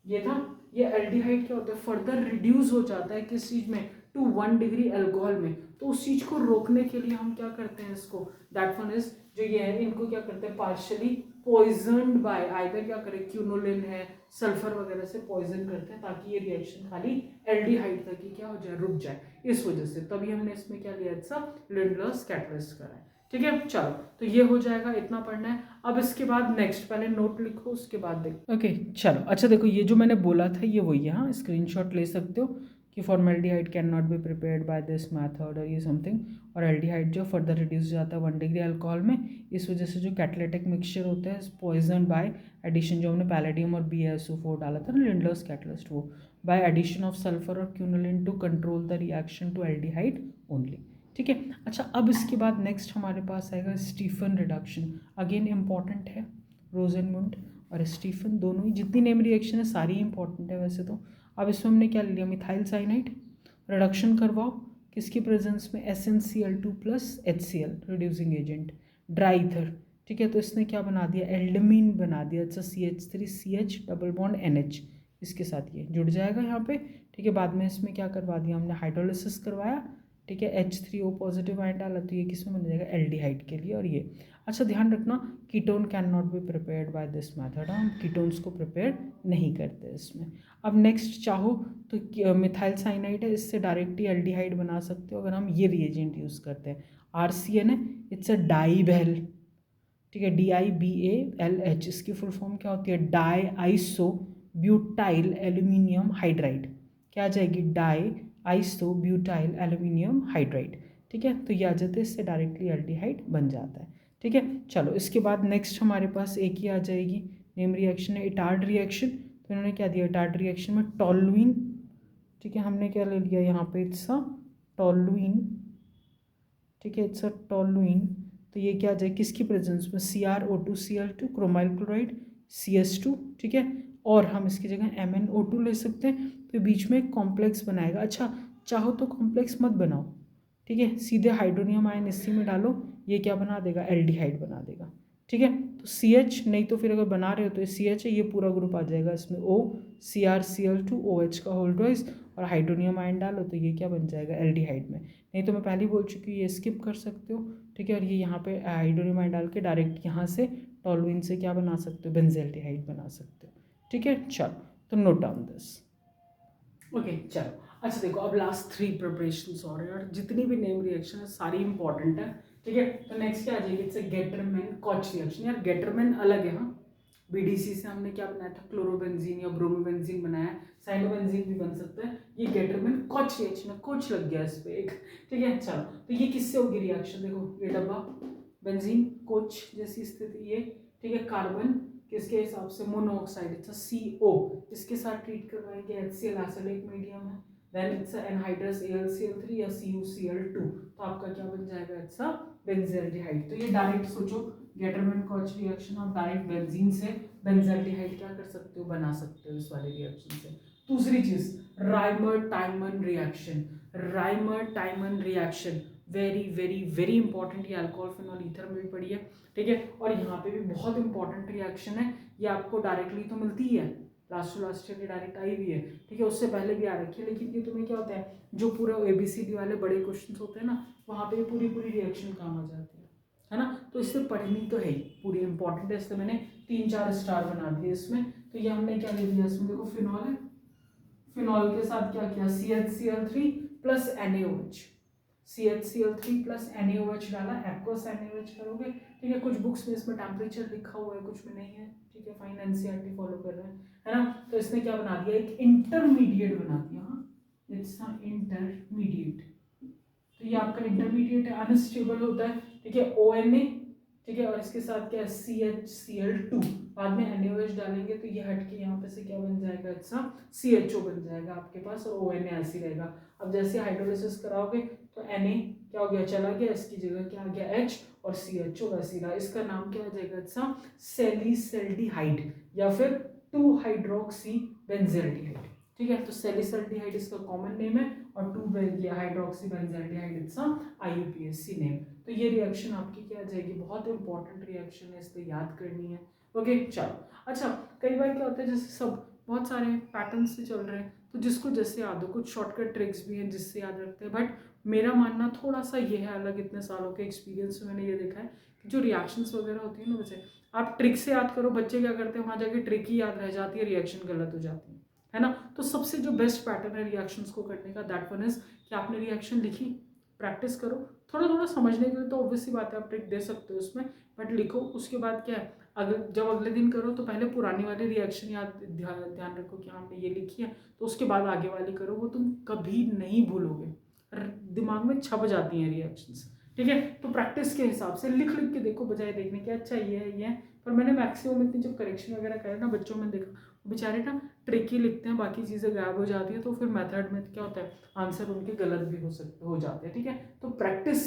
A: ये था, ये एल्डिहाइड क्या होता है, फर्दर रिड्यूस हो जाता है किस चीज में, टू 1 डिग्री अल्कोहल में। तो उस चीज को रोकने के लिए हम क्या करते हैं इसको, दैट वन इज जो ये है, इनको क्या करते हैं, पार्शियली पॉइजन्ड बाय आइदर क्या करें, क्यूनोलिन है, सल्फर वगैरह से पॉइजन करते हैं, ताकि ये रिएक्शन खाली एल्डिहाइड तक ही क्या हो जाए, रुक जाए। इस वजह से तभी हमने इसमें क्या लिया, सब लिंडलर्स कैटलिस्ट करा है, ठीक है। चलो तो ये हो जाएगा, इतना पढ़ना है। अब इसके बाद नेक्स्ट, पहले नोट लिखो उसके बाद देखो, ओके चलो। अच्छा देखो ये जो मैंने बोला था ये वही है, हाँ स्क्रीनशॉट ले सकते हो कि formaldehyde can not be prepared by this method और ये समथिंग, और एल्डिहाइड जो फर्दर रिड्यूस जाता है 1 डिग्री अल्कोहल में, इस वजह से जो कैटालिटिक मिक्सचर होता है पॉइजन बाय एडिशन, जो हमने पैलेडियम और BaSO4 डाला था ना लिंडलर्स कैटलिस्ट, वो बाय एडिशन ऑफ सल्फर और quinoline to control the reaction to aldehyde only, ठीक है। अच्छा अब इसके बाद नेक्स्ट हमारे पास आएगा स्टीफन रिडक्शन, अगेन इंपॉर्टेंट है, रोजेनमुंड और स्टीफन दोनों ही, जितनी नेम रिएक्शन है सारी इंपॉर्टेंट है वैसे तो। अब इसमें हमने क्या लिया, मिथाइल साइनाइड रिडक्शन करवाओ किसकी प्रेजेंस में, SnCl2 plus HCl reducing agent, dry ether, ठीक है। तो इसने क्या बना दिया, एल्डमीन बना दिया, अच्छा CH3CH डबल बॉन्ड NH, इसके साथ ये जुड़ जाएगा यहाँ पे, ठीक है। बाद में इसमें क्या करवा दिया हमने, हाइड्रोलिसिस करवाया, ठीक है, H3O पॉजिटिव आयन डाला, तो ये किस में बन जाएगा, एल्डिहाइड के लिए। और ये अच्छा ध्यान रखना, ketone can not be prepared by this method, हम कीटोन्स को प्रिपेयर नहीं करते इसमें। अब नेक्स्ट चाहो तो मिथाइल साइनाइड है, इससे डायरेक्टली एल्डिहाइड बना सकते हो अगर हम ये रिएजेंट यूज़ करते हैं। RCN है, इट्स अ डाइबेल, ठीक है, DIBALH, इसकी फुल फॉर्म क्या होती है, di iso butyl aluminium hydride, क्या आ जाएगी, di iso butyl aluminium hydride, ठीक है। तो ये आ जाते हैं, इससे डायरेक्टली एल्डिहाइड बन जाता है, ठीक है। चलो इसके बाद नेक्स्ट हमारे पास एक ही आ जाएगी, नेम रिएक्शन है इटार्ड रिएक्शन। तो इन्होंने क्या दिया, इटार्ड रिएक्शन में टॉलुइन, ठीक है, हमने क्या ले लिया यहाँ पे, इट्स अ टॉलुइन, ठीक है, इट्स अ टॉलुइन। तो ये क्या आ जाए, किसकी प्रेजेंस में, CrO2Cl2 क्रोमाइल क्लोराइड CS2, ठीक है। और हम इसकी जगह MnO2 ले सकते हैं, तो बीच में एक कॉम्प्लेक्स बनाएगा। अच्छा चाहो तो कॉम्प्लेक्स मत बनाओ, ठीक है, सीधे हाइड्रोनियम आयन इसी में डालो, ये क्या बना देगा, एल्डिहाइड बना देगा, ठीक है। तो CH नहीं तो फिर अगर बना रहे हो तो CH है, ये पूरा ग्रुप आ जाएगा इसमें, O CrCl2 OH का होल ट्वाइस, और हाइड्रोनियम आयन डालो तो ये क्या बन जाएगा, एल्डिहाइड में। नहीं तो मैं पहले ही बोल चुकी हूँ, ये स्किप कर सकते हो, ठीक है। और ये यहाँ पे हाइड्रोनियम आयन डाल के डायरेक्ट यहाँ से टॉलुइन से क्या बना सकते हो, बेंजल्डिहाइड बना सकते हो, ठीक है। चलो तो नोट डाउन दिस, ओके चलो। अच्छा देखो अब लास्ट 3 प्रिपरेशंस और है, और जितनी भी नेम रिएक्शन है सारी इंपॉर्टेंट है, ठीक है। तो नेक्स्ट क्या आ जाएगी, इट्स गेटरमैन कॉच रिएक्शन। यार गेटरमैन अलग है, हाँ BDC से हमने क्या बनाया था, क्लोरोबेंजीन या ब्रोमोबेंजीन बनाया, साइनोबेंजीन भी बन सकता है। ये गेटरमैन कॉच रिएक्शन है, कोच लग गया इस पे एक, ठीक है। चलो तो ये किससे होगी रिएक्शन, देखो ये डब्बा बेंजीन कोच जैसी स्थिति ये, ठीक है। कार्बन किसके हिसाब से, मोनोऑक्साइड, इट्स CO, इसके साथ ट्रीट करवाएंगे, HCl एसिडिक मीडियम है, देन इट्स एनहाइड्रस AlCl3 या CuCl2, तो आपका क्या बन जाएगा, इट्स बेंजल्डिहाइड। तो ये डायरेक्ट सोचो, गेटरमैन कॉच रिएक्शन आप डायरेक्ट बेंजीन से बेंजल्डिहाइड क्या कर सकते हो, बना सकते हो इस वाले रिएक्शन से। दूसरी चीज Rymer टाइमन reaction, Rymer टाइमन reaction very very very important, ये अल्कोहल फिनॉल ईथर में भी पड़ी है, ठीक है। और यहाँ पे भी बहुत इंपॉर्टेंट रिएक्शन है, ये आपको डायरेक्टली तो मिलती ही है, last to last year direct आई हुई है, ठीक है, उससे पहले भी आ रखी है, लेकिन ये तुम्हें क्या होता है, जो पूरा ABCD वाले बड़े क्वेश्चन होते हैं ना, वहाँ पे पूरी पूरी रिएक्शन काम आ जाती है, है ना। तो इससे पढ़नी तो है ही, पूरी इंपॉर्टेंट है, इसलिए मैंने 3-4 स्टार बना दिए इसमें। तो ये हमने क्या ले लिया इसमें, देखो फिनॉल है, फिनॉल के साथ क्या किया, CHCl3 plus NaOH, CHCl3 plus NaOH डाला, एक्वस NaOH करोगे, ठीक है। कुछ बुक्स में इसमें टेम्परेचर लिखा हुआ है, कुछ में नहीं है, ठीक है, फाइन, NCERT फॉलो कर रहे हैं, है ना। तो इसने क्या बना दिया, एक इंटरमीडिएट बना दिया, हाँ, इट्स इंटरमीडिएट। तो ये आपका इंटरमीडिएट है, अनस्टेबल होता है, ठीक है, ONA, ठीक है, और इसके साथ क्या है, CHCl2, बाद में NaOH डालेंगे तो ये हटके यहाँ पे से क्या बन जाएगा, अच्छा CHO बन जाएगा आपके पास, और ONA ऐसे ही रहेगा। अब जैसे हाइड्रोलिसिस कराओगे तो Na क्या हो गया, चला गया, इसकी जगह क्या आ गया, H, और CHO वैसे रहा। इसका नाम क्या आ जाएगा, अच्छा सैलिसल्डिहाइड या फिर 2 हाइड्रोक्सी बेंजल्डिहाइड, ठीक है। तो सैलिसल्डिहाइड इसका कॉमन नेम है, और 2 हाइड्रोक्सी बेंजल्डिहाइड इसका IUPAC नेम। तो ये रिएक्शन आपकी क्या आ जाएगी, बहुत इंपॉर्टेंट रिएक्शन है, इसलिए याद करनी है, ओके। चलो, अच्छा, कई बार क्या होता है, जैसे सब बहुत सारे पैटर्न से चल रहे हैं, तो जिसको जैसे याद हो, कुछ शॉर्टकट ट्रिक्स भी हैं जिससे याद रखते हैं, बट मेरा मानना थोड़ा सा ये है अलग, इतने सालों के एक्सपीरियंस में मैंने ये देखा है कि जो रिएक्शंस वगैरह होती है ना, वैसे आप ट्रिक से याद करो, बच्चे क्या करते हैं, वहाँ जाके ट्रिक ही याद रह जाती है, रिएक्शन गलत हो जाती है ना। तो सबसे जो बेस्ट पैटर्न है रिएक्शंस को करने का, दैट वन इज कि आपने रिएक्शन लिखी, प्रैक्टिस करो, थोड़ा थोड़ा समझने के लिए तो ऑब्वियसली बात है आप ट्रिक दे सकते हो उसमें, बट लिखो। उसके बाद क्या है, अगर जब अगले दिन करो तो पहले पुरानी वाली रिएक्शन याद ध्यान रखो कि हमने ये लिखी है, तो उसके बाद आगे वाली करो, वो तुम कभी नहीं भूलोगे, दिमाग में छप जाती हैं रिएक्शंस, ठीक है। तो प्रैक्टिस के हिसाब से लिख लिख के देखो, बजाय देखने के अच्छा ये है ये है। पर मैंने मैक्सिमम इतनी जब करेक्शन वगैरह करे ना बच्चों में देखा, बेचारे ना ट्रिक ही लिखते हैं, बाकी चीज़ें गायब हो जाती है, तो फिर मेथड में क्या होता है, आंसर उनके गलत भी हो जाते हैं, ठीक है। तो प्रैक्टिस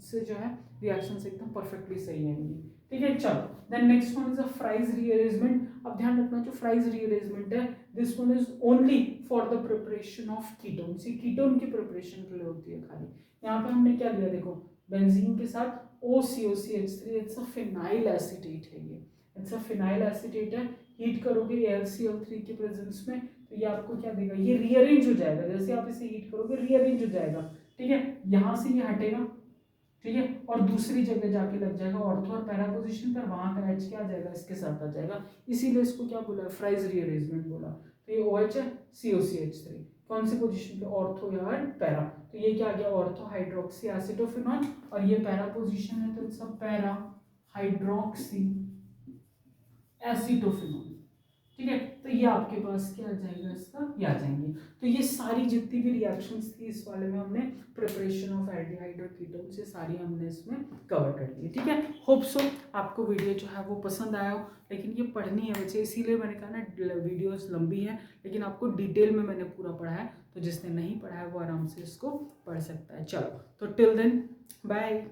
A: से जो है रिएक्शंस एकदम परफेक्टली सही आएंगी, ठीक है। चलो, then next one is a Fries rearrangement. अब ध्यान रखना, जो फ्राइज रीअरेंजमेंट है, this one is only for the preparation of ketone, सी कीटोन की प्रिपरेशन के लिए होती है खाली। यहाँ पे हमने क्या लिया, देखो बेंजीन के साथ OCOCH3, it's a phenyl acetate है, ये इट्स अ फिनाइल एसिटेट है। हीट करोगे AlCl3 के प्रेजेंस में, तो ये आपको क्या देगा, ये रीअरेंज हो जाएगा, जैसे आप इसे हीट करोगे रीअरेंज हो जाएगा, ठीक है। यहाँ से ये हटेगा, ठीक है, और दूसरी जगह जाके लग जाएगा ऑर्थो और पैरा पोजीशन पर, वहां का H क्या आ जाएगा, इसके साथ आ जाएगा, इसीलिए इसको क्या बोला, फ्राइज रीअरेंजमेंट बोला। तो ये OH है, COCH3 कौन सी पोजीशन पे, ऑर्थो या पैरा, तो ये क्या आ गया, ऑर्थो हाइड्रोक्सी एसिटोफिनॉल, और ये पैरा पोजीशन है तो it's a para hydroxy acetophenol, ठीक है। तो ये आपके पास क्या आ जाएगा, इसका ये आ जाएंगे। तो ये सारी जितनी भी रिएक्शंस थी इस वाले में, हमने प्रिपरेशन ऑफ एल्डिहाइड और कीटोन से सारी हमने इसमें कवर कर ली, ठीक है। होप सो आपको वीडियो जो है वो पसंद आया हो, लेकिन ये पढ़नी है वैसे, इसीलिए मैंने कहा ना वीडियोस लंबी है, लेकिन आपको डिटेल में मैंने पूरा पढ़ा है, तो जिसने नहीं पढ़ा है वो आराम से इसको पढ़ सकता है। चलो, तो टिल देन बाय।